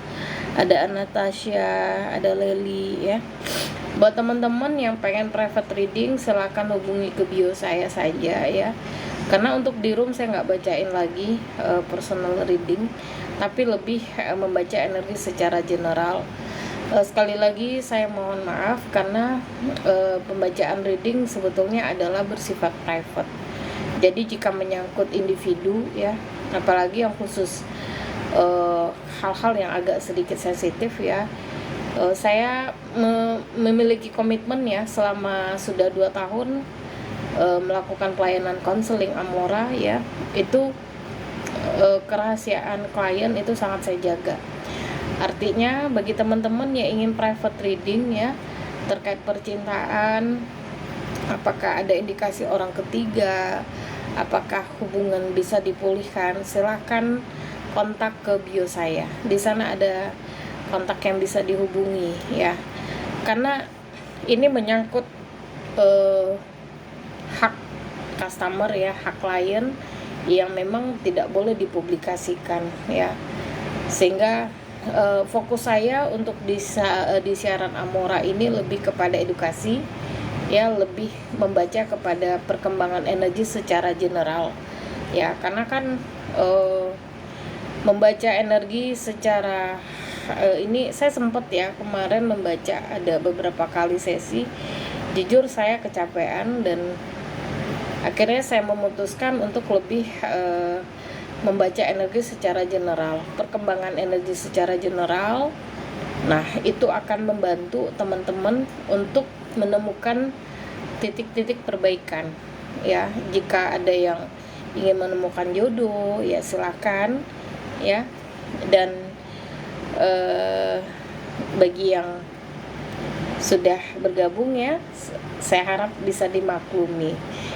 ada Anastasia, ada Leli ya. Buat teman-teman yang pengen private reading, silakan hubungi ke bio saya saja ya. Karena untuk di room saya nggak bacain lagi personal reading, tapi lebih membaca energi secara general. Sekali lagi saya mohon maaf karena pembacaan reading sebetulnya adalah bersifat private. Jadi jika menyangkut individu ya, apalagi yang khusus hal-hal yang agak sedikit sensitif ya, saya memiliki komitmen ya selama sudah 2 tahun melakukan pelayanan konseling Amora ya, itu kerahasiaan klien itu sangat saya jaga. Artinya bagi teman-teman yang ingin private reading ya terkait percintaan, apakah ada indikasi orang ketiga, apakah hubungan bisa dipulihkan, silakan kontak ke bio saya. Di sana ada kontak yang bisa dihubungi ya. Karena ini menyangkut hak customer ya, hak klien yang memang tidak boleh dipublikasikan ya. Sehingga fokus saya untuk di siaran Amora ini lebih kepada edukasi ya, lebih membaca kepada perkembangan energi secara general ya. Karena kan membaca energi secara ini saya sempat ya kemarin membaca ada beberapa kali sesi. Jujur saya kecapean dan akhirnya saya memutuskan untuk lebih membaca energi secara general, perkembangan energi secara general. Nah, itu akan membantu teman-teman untuk menemukan titik-titik perbaikan ya. Jika ada yang ingin menemukan jodoh ya silakan ya. Dan bagi yang sudah bergabung ya, saya harap bisa dimaklumi.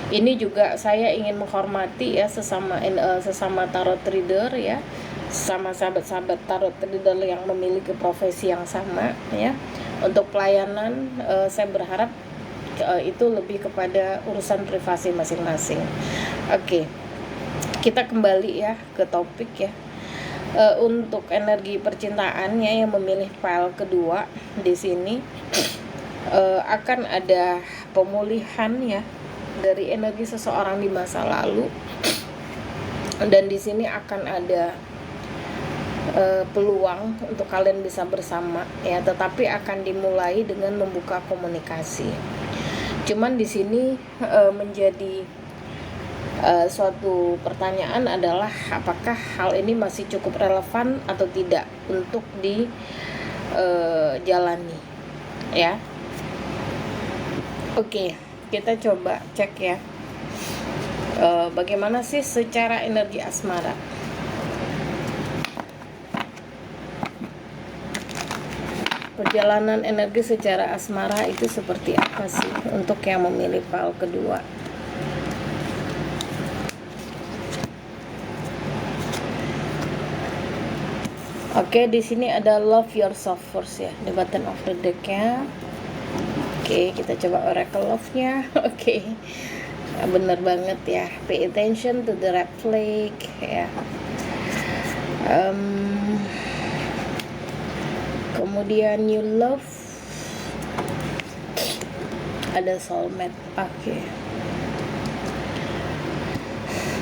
Ini juga saya ingin menghormati ya sesama tarot reader ya. sama sahabat-sahabat tarot reader yang memiliki profesi yang sama ya. Untuk pelayanan saya berharap itu lebih kepada urusan privasi masing-masing. Oke. Kita kembali ya ke topik ya. Untuk energi percintaannya yang memilih file kedua di sini akan ada pemulihan ya dari energi seseorang di masa lalu, dan di sini akan ada peluang untuk kalian bisa bersama ya, tetapi akan dimulai dengan membuka komunikasi. Cuman di sini menjadi suatu pertanyaan adalah apakah hal ini masih cukup relevan atau tidak untuk dijalani ya. Oke, kita coba cek ya bagaimana sih secara energi asmara. Perjalanan energi secara asmara itu seperti apa sih untuk yang memilih file kedua? Oke, di sini ada love yourself first ya, the bottom of the deck ya. Oke, kita coba oracle love-nya. Oke. Bener banget ya. Pay attention to the red flag ya. Kemudian new love, ada soulmate. Oke.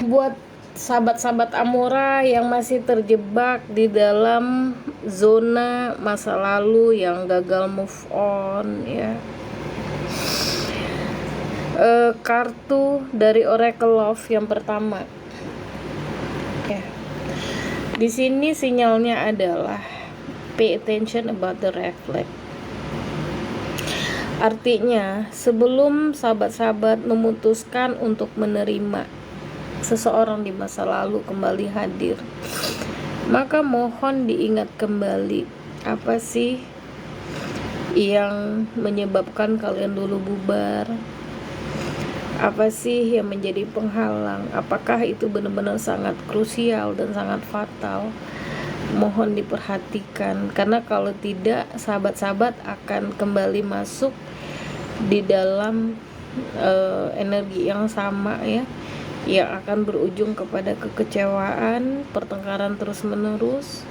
Buat sahabat-sahabat Amora yang masih terjebak di dalam zona masa lalu yang gagal move on ya, kartu dari oracle love yang pertama ya, di sini sinyalnya adalah pay attention about the red flag. Artinya sebelum sahabat-sahabat memutuskan untuk menerima seseorang di masa lalu kembali hadir, maka mohon diingat kembali apa sih yang menyebabkan kalian dulu bubar. Apa sih yang menjadi penghalang? Apakah itu benar-benar sangat krusial dan sangat fatal? Mohon diperhatikan, karena kalau tidak sahabat-sahabat akan kembali masuk di dalam energi yang sama ya, yang akan berujung kepada kekecewaan, pertengkaran terus-menerus,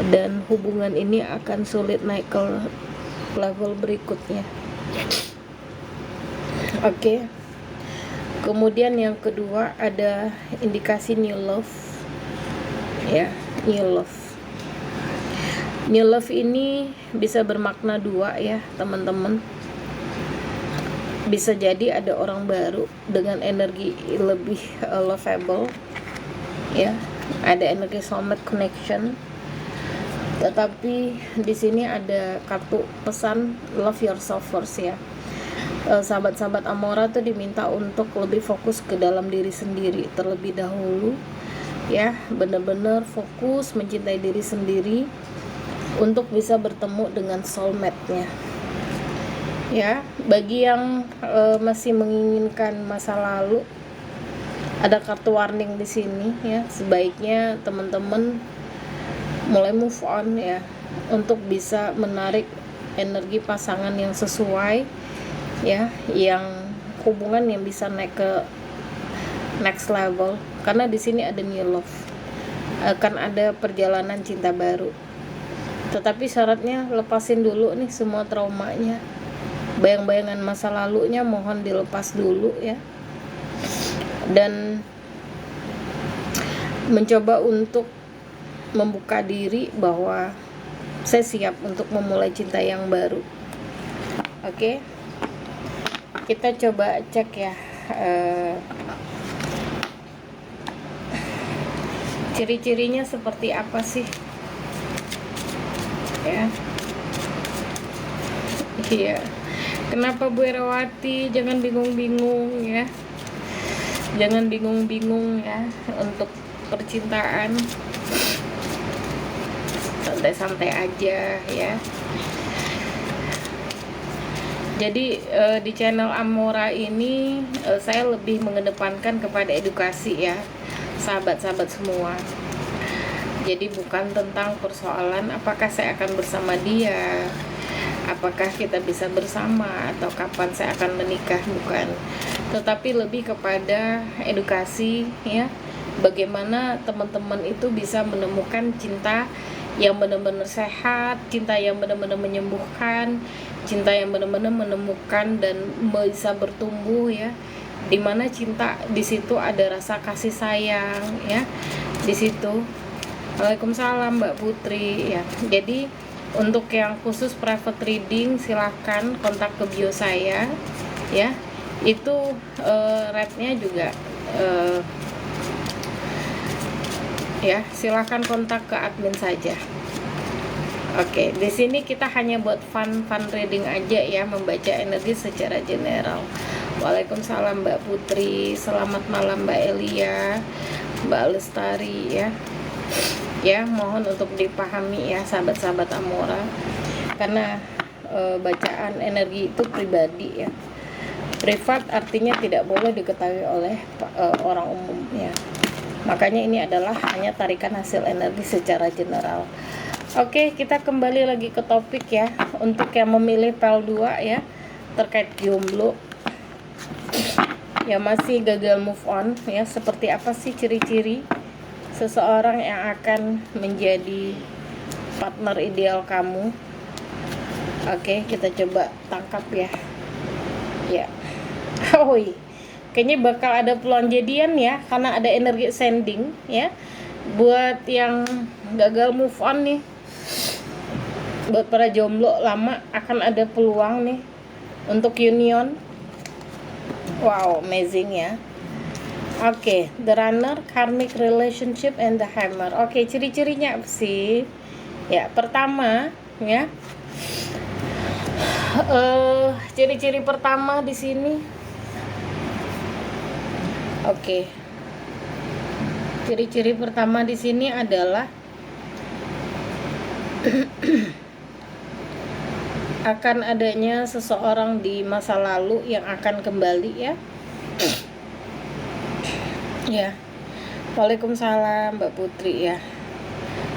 dan hubungan ini akan sulit naik ke level berikutnya. Oke. Kemudian yang kedua ada indikasi new love ya, new love. New love ini bisa bermakna dua ya teman-teman. Bisa jadi ada orang baru dengan energi lebih lovable ya, ada energi soulmate connection. Tetapi di sini ada kartu pesan love yourself first ya. Sahabat-sahabat Amora tuh diminta untuk lebih fokus ke dalam diri sendiri terlebih dahulu ya, benar-benar fokus mencintai diri sendiri untuk bisa bertemu dengan soulmate-nya ya. Bagi yang masih menginginkan masa lalu, ada kartu warning di sini ya, sebaiknya teman-teman mulai move on ya, untuk bisa menarik energi pasangan yang sesuai ya, yang hubungan yang bisa naik ke next level, karena di sini ada new love, akan ada perjalanan cinta baru. Tetapi syaratnya lepasin dulu nih semua traumanya, bayang-bayangan masa lalunya mohon dilepas dulu ya, dan mencoba untuk membuka diri bahwa saya siap untuk memulai cinta yang baru. Oke. Kita coba cek ya ciri-cirinya seperti apa sih ya. Iya, kenapa Bu Erawati? Jangan bingung-bingung ya, jangan bingung-bingung ya untuk percintaan, santai-santai aja ya. Jadi di channel Amora ini saya lebih mengedepankan kepada edukasi ya, sahabat-sahabat semua. Jadi bukan tentang persoalan apakah saya akan bersama dia, apakah kita bisa bersama, atau kapan saya akan menikah, bukan. Tetapi lebih kepada edukasi ya, bagaimana teman-teman itu bisa menemukan cinta yang benar-benar sehat, cinta yang benar-benar menyembuhkan, cinta yang benar-benar menemukan dan bisa bertumbuh ya. Dimana cinta di situ ada rasa kasih sayang ya di situ. Waalaikumsalam Mbak Putri ya. Jadi untuk yang khusus private reading silahkan kontak ke bio saya ya. Itu rate-nya juga ya, silahkan kontak ke admin saja. Oke, di sini kita hanya buat fun reading aja ya, membaca energi secara general. Waalaikumsalam Mbak Putri, selamat malam Mbak Elia, Mbak Lestari ya. Ya, mohon untuk dipahami ya sahabat-sahabat Amora, karena bacaan energi itu pribadi ya. Privat artinya tidak boleh diketahui oleh orang umum ya. Makanya ini adalah hanya tarikan hasil energi secara general. Oke, kita kembali lagi ke topik ya. Untuk yang memilih PL2 ya, terkait jomblo yang masih gagal move on ya, seperti apa sih ciri-ciri seseorang yang akan menjadi partner ideal kamu? Oke, kita coba tangkap ya. Ya. Kayaknya bakal ada peluang jadian ya, karena ada energi sending ya. Buat yang gagal move on nih, buat para jomblo lama, akan ada peluang nih untuk union. Wow, amazing ya. Oke, the runner, karmic relationship, and the hammer. Oke, ciri-cirinya apa sih? Ya, pertama ya, ciri-ciri pertama di sini. Oke, ciri-ciri pertama di sini adalah akan adanya seseorang di masa lalu yang akan kembali ya. Ya, waalaikumsalam Mbak Putri ya.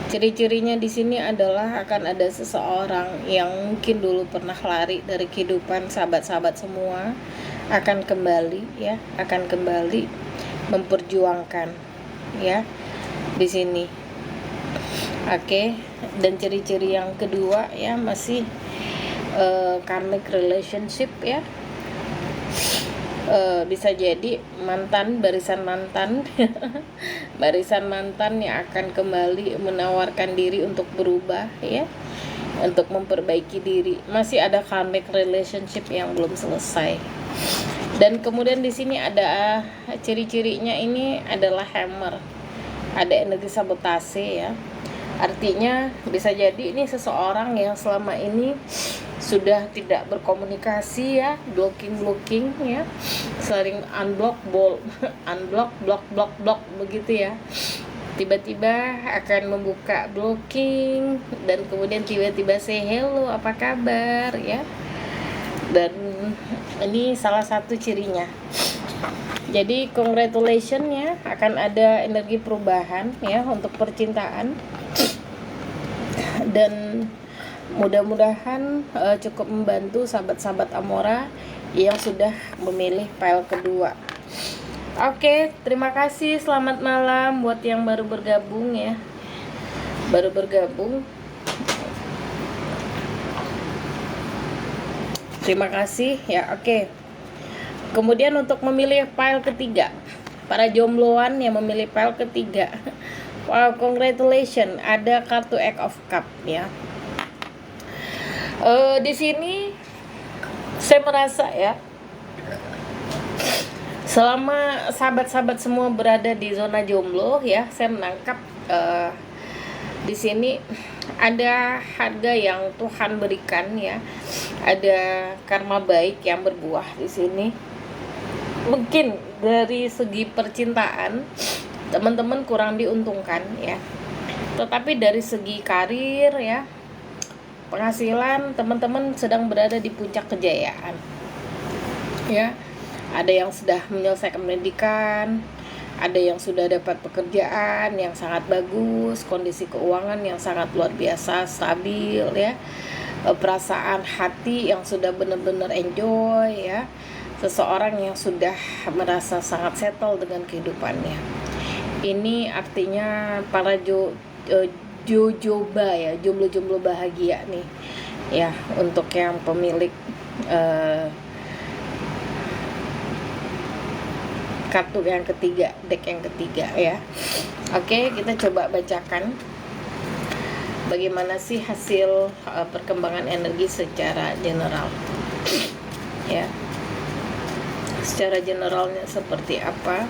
Ciri-cirinya di sini adalah akan ada seseorang yang mungkin dulu pernah lari dari kehidupan sahabat-sahabat semua, akan kembali ya, akan kembali memperjuangkan ya di sini. Oke, dan ciri-ciri yang kedua ya, masih karmic relationship ya. Bisa jadi mantan, barisan mantan barisan mantan yang akan kembali menawarkan diri untuk berubah ya, untuk memperbaiki diri. Masih ada karmic relationship yang belum selesai. Dan kemudian di sini ada ciri-cirinya, ini adalah hammer, ada energi sabotase ya. Artinya bisa jadi ini seseorang yang selama ini sudah tidak berkomunikasi ya, blocking ya, sering unblock, block begitu ya. Tiba-tiba akan membuka blocking dan kemudian tiba-tiba say hello, apa kabar ya. Dan ini salah satu cirinya. Jadi congratulations ya, akan ada energi perubahan ya untuk percintaan. Dan mudah-mudahan cukup membantu sahabat-sahabat Amora yang sudah memilih file kedua. Oke, terima kasih, selamat malam buat yang baru bergabung ya. Baru bergabung. Terima kasih ya, oke. Kemudian untuk memilih file ketiga, para jombloan yang memilih file ketiga. Wow, congratulations, ada kartu Eight of Cup ya. Di sini saya merasa ya, selama sahabat-sahabat semua berada di zona jomblo ya, saya menangkap di sini ada harga yang Tuhan berikan ya, ada karma baik yang berbuah di sini. Mungkin dari segi percintaan teman-teman kurang diuntungkan ya, tetapi dari segi karir ya, penghasilan, teman-teman sedang berada di puncak kejayaan ya. Ada yang sudah menyelesaikan pendidikan, ada yang sudah dapat pekerjaan yang sangat bagus, kondisi keuangan yang sangat luar biasa stabil ya, perasaan hati yang sudah benar-benar enjoy ya, seseorang yang sudah merasa sangat settle dengan kehidupannya. Ini artinya para jojoba ya, jomblo-jomblo bahagia nih ya, untuk yang pemilik kartu yang ketiga, deck yang ketiga ya. Oke, kita coba bacakan bagaimana sih hasil perkembangan energi secara general ya, secara generalnya seperti apa.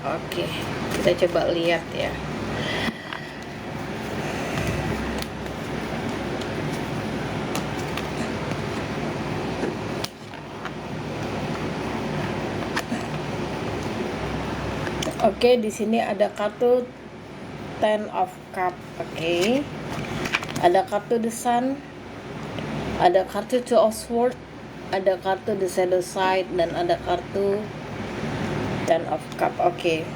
Oke, kita coba lihat ya. Oke, di sini ada kartu Ten of Cup. Oke. Ada kartu The Sun, ada kartu Two of Swords, ada kartu The Shadow Side, dan ada kartu Ten of Cup. Oke.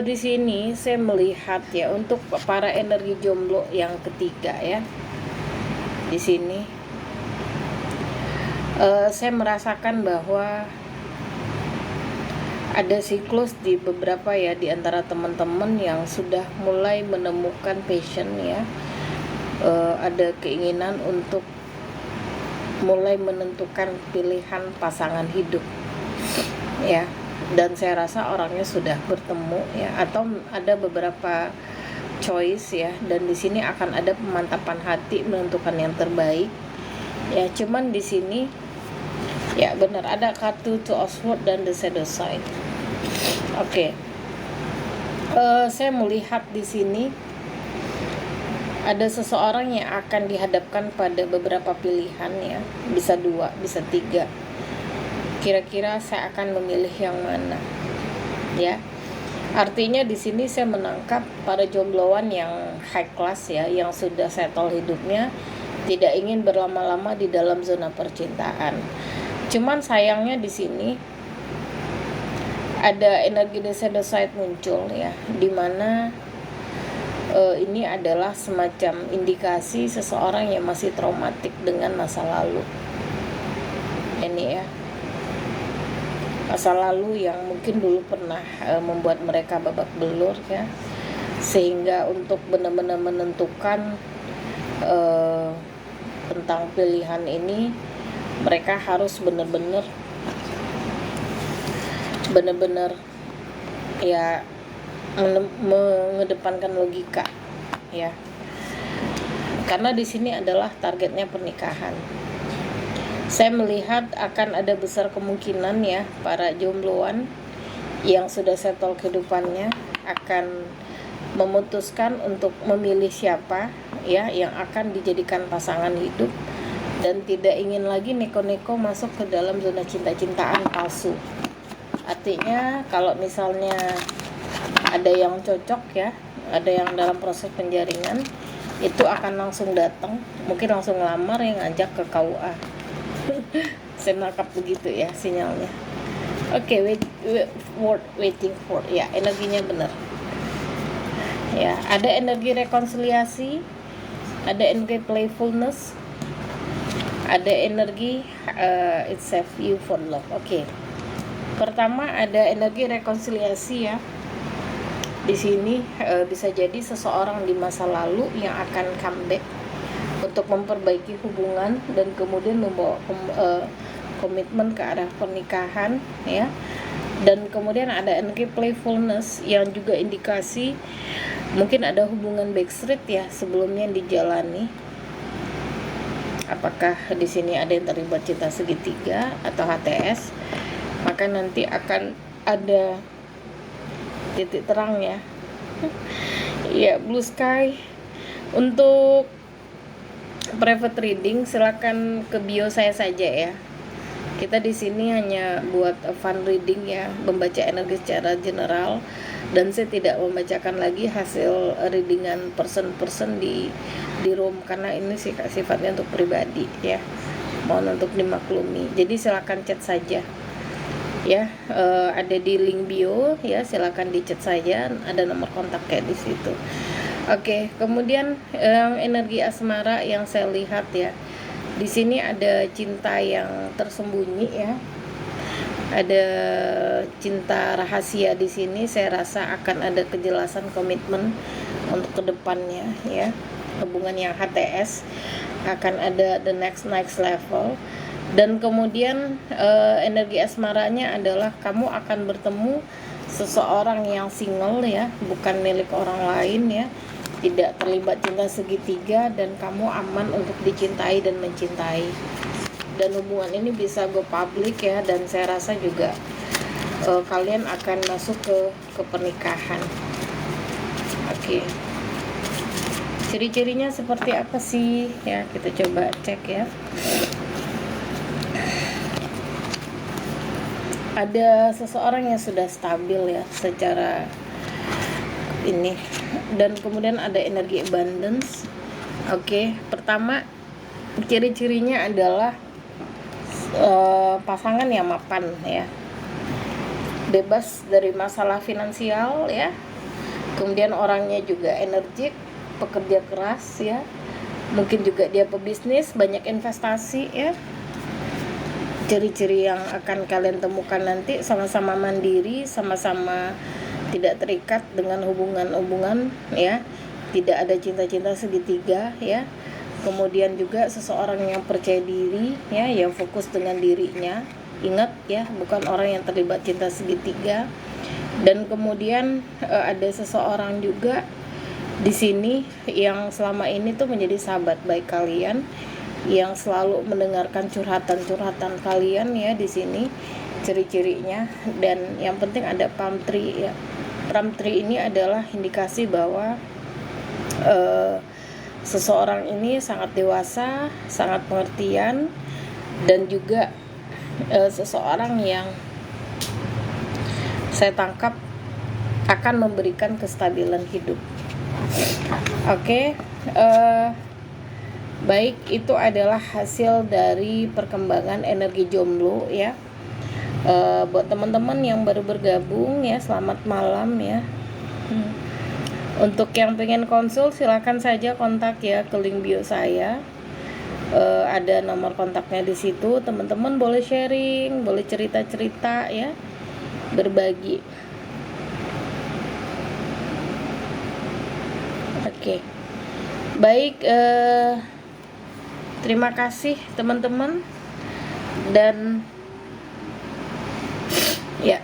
Di sini saya melihat ya, untuk para energi jomblo yang ketiga ya. Di sini saya merasakan bahwa ada siklus di beberapa ya, di antara teman-teman yang sudah mulai menemukan passion ya, ada keinginan untuk mulai menentukan pilihan pasangan hidup ya, dan saya rasa orangnya sudah bertemu ya, atau ada beberapa choice ya, dan di sini akan ada pemantapan hati menentukan yang terbaik ya. Cuman di sini ya benar ada kartu Two of Swords dan The Shadow Side. Oke. Saya melihat di sini ada seseorang yang akan dihadapkan pada beberapa pilihan ya, bisa 2, bisa 3. Kira-kira saya akan memilih yang mana? Ya. Artinya di sini saya menangkap para jombloan yang high class ya, yang sudah settle hidupnya, tidak ingin berlama-lama di dalam zona percintaan. Cuman sayangnya di sini ada energi The Shadow Side muncul ya, dimana ini adalah semacam indikasi seseorang yang masih traumatik dengan masa lalu. Ini ya, masa lalu yang mungkin dulu pernah membuat mereka babak belur ya, sehingga untuk benar-benar menentukan tentang pilihan ini, mereka harus benar-benar ya mengedepankan logika ya, karena di sini adalah targetnya pernikahan. Saya melihat akan ada besar kemungkinan ya, para jombloan yang sudah settle kehidupannya akan memutuskan untuk memilih siapa ya yang akan dijadikan pasangan hidup, dan tidak ingin lagi neko-neko masuk ke dalam zona cinta-cintaan palsu. Artinya kalau misalnya ada yang cocok ya, ada yang dalam proses penjaringan, itu akan langsung datang, mungkin langsung ngelamar, yang ngajak ke KUA. Saya nangkap begitu ya sinyalnya. Oke, waiting for ya, energinya benar ya. Ada energi rekonsiliasi, ada energi playfulness, ada energi it's safe you for love. Oke. Pertama ada energi rekonsiliasi ya. Di sini bisa jadi seseorang di masa lalu yang akan comeback untuk memperbaiki hubungan dan kemudian membawa komitmen ke arah pernikahan ya. Dan kemudian ada energi playfulness yang juga indikasi mungkin ada hubungan backstreet ya sebelumnya yang dijalani. Apakah di sini ada yang terlibat cinta segitiga atau HTS? Maka nanti akan ada titik terang ya. Ya, blue sky. Untuk private reading silakan ke bio saya saja ya. Kita di sini hanya buat fun reading ya, membaca energi secara general, dan saya tidak membacakan lagi hasil readingan person di room karena ini sifatnya untuk pribadi ya. Mohon untuk dimaklumi. Jadi silakan chat saja. ya. Ada di link bio ya, silakan dicet saja, ada nomor kontak kayak di situ. Oke, kemudian energi asmara yang saya lihat ya, di sini ada cinta yang tersembunyi ya, ada cinta rahasia di sini. Saya rasa akan ada kejelasan komitmen untuk kedepannya ya, hubungan yang HTS akan ada the next level. Dan kemudian energi asmaranya adalah kamu akan bertemu seseorang yang single ya, bukan milik orang lain ya, tidak terlibat cinta segitiga, dan kamu aman untuk dicintai dan mencintai. Dan hubungan ini bisa go public ya, dan saya rasa juga kalian akan masuk ke pernikahan. Oke. Ciri-cirinya seperti apa sih ya, kita coba cek ya. Ada seseorang yang sudah stabil ya secara ini, dan kemudian ada energi abundance. Oke, pertama ciri-cirinya adalah pasangan yang mapan ya, bebas dari masalah finansial ya, kemudian orangnya juga energik, pekerja keras ya, mungkin juga dia pebisnis, banyak investasi ya. Ciri-ciri yang akan kalian temukan nanti, sama-sama mandiri, sama-sama tidak terikat dengan hubungan-hubungan ya, tidak ada cinta-cinta segitiga ya. Kemudian juga seseorang yang percaya diri ya, yang fokus dengan dirinya. Ingat ya, bukan orang yang terlibat cinta segitiga. Dan kemudian ada seseorang juga di sini yang selama ini tuh menjadi sahabat baik kalian, yang selalu mendengarkan curhatan-curhatan kalian ya di sini ciri-cirinya. Dan yang penting ada palm tree ya. Palm tree ini adalah indikasi bahwa seseorang ini sangat dewasa, sangat pengertian, dan juga seseorang yang saya tangkap akan memberikan kestabilan hidup. Oke, baik, itu adalah hasil dari perkembangan energi jomblo ya. Buat teman-teman yang baru bergabung ya, selamat malam ya. Untuk yang pengen konsul, silakan saja kontak ya ke link bio saya. Ada nomor kontaknya di situ. Teman-teman boleh sharing, boleh cerita-cerita ya, berbagi. Oke, baik. Terima kasih teman-teman, dan ya,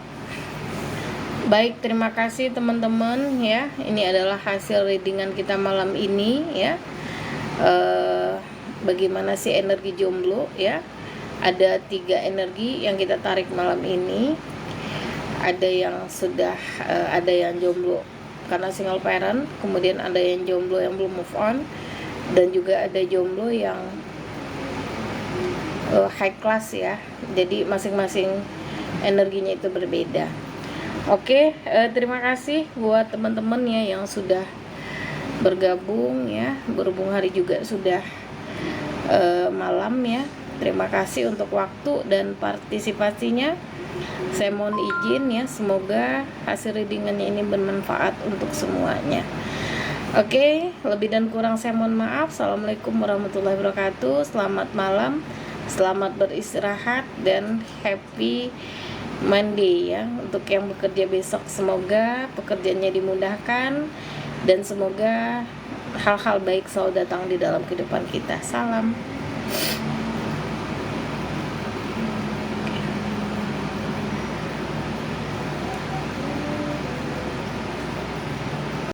baik, terima kasih teman-teman ya. Ini adalah hasil readingan kita malam ini ya. Bagaimana sih energi jomblo ya? Ada 3 energi yang kita tarik malam ini. Ada yang sudah ada yang jomblo karena single parent, kemudian ada yang jomblo yang belum move on, dan juga ada jomblo yang high class ya. Jadi masing-masing energinya itu berbeda. Oke, terima kasih buat teman-teman ya yang sudah bergabung ya. Berhubung hari juga sudah malam ya. Terima kasih untuk waktu dan partisipasinya. Saya mohon izin ya, semoga hasil readingannya ini bermanfaat untuk semuanya. Oke, lebih dan kurang saya mohon maaf. Assalamualaikum warahmatullahi wabarakatuh. Selamat malam, selamat beristirahat, dan happy Monday ya. Untuk yang bekerja besok, semoga pekerjaannya dimudahkan, dan semoga hal-hal baik selalu datang di dalam kehidupan kita. Salam.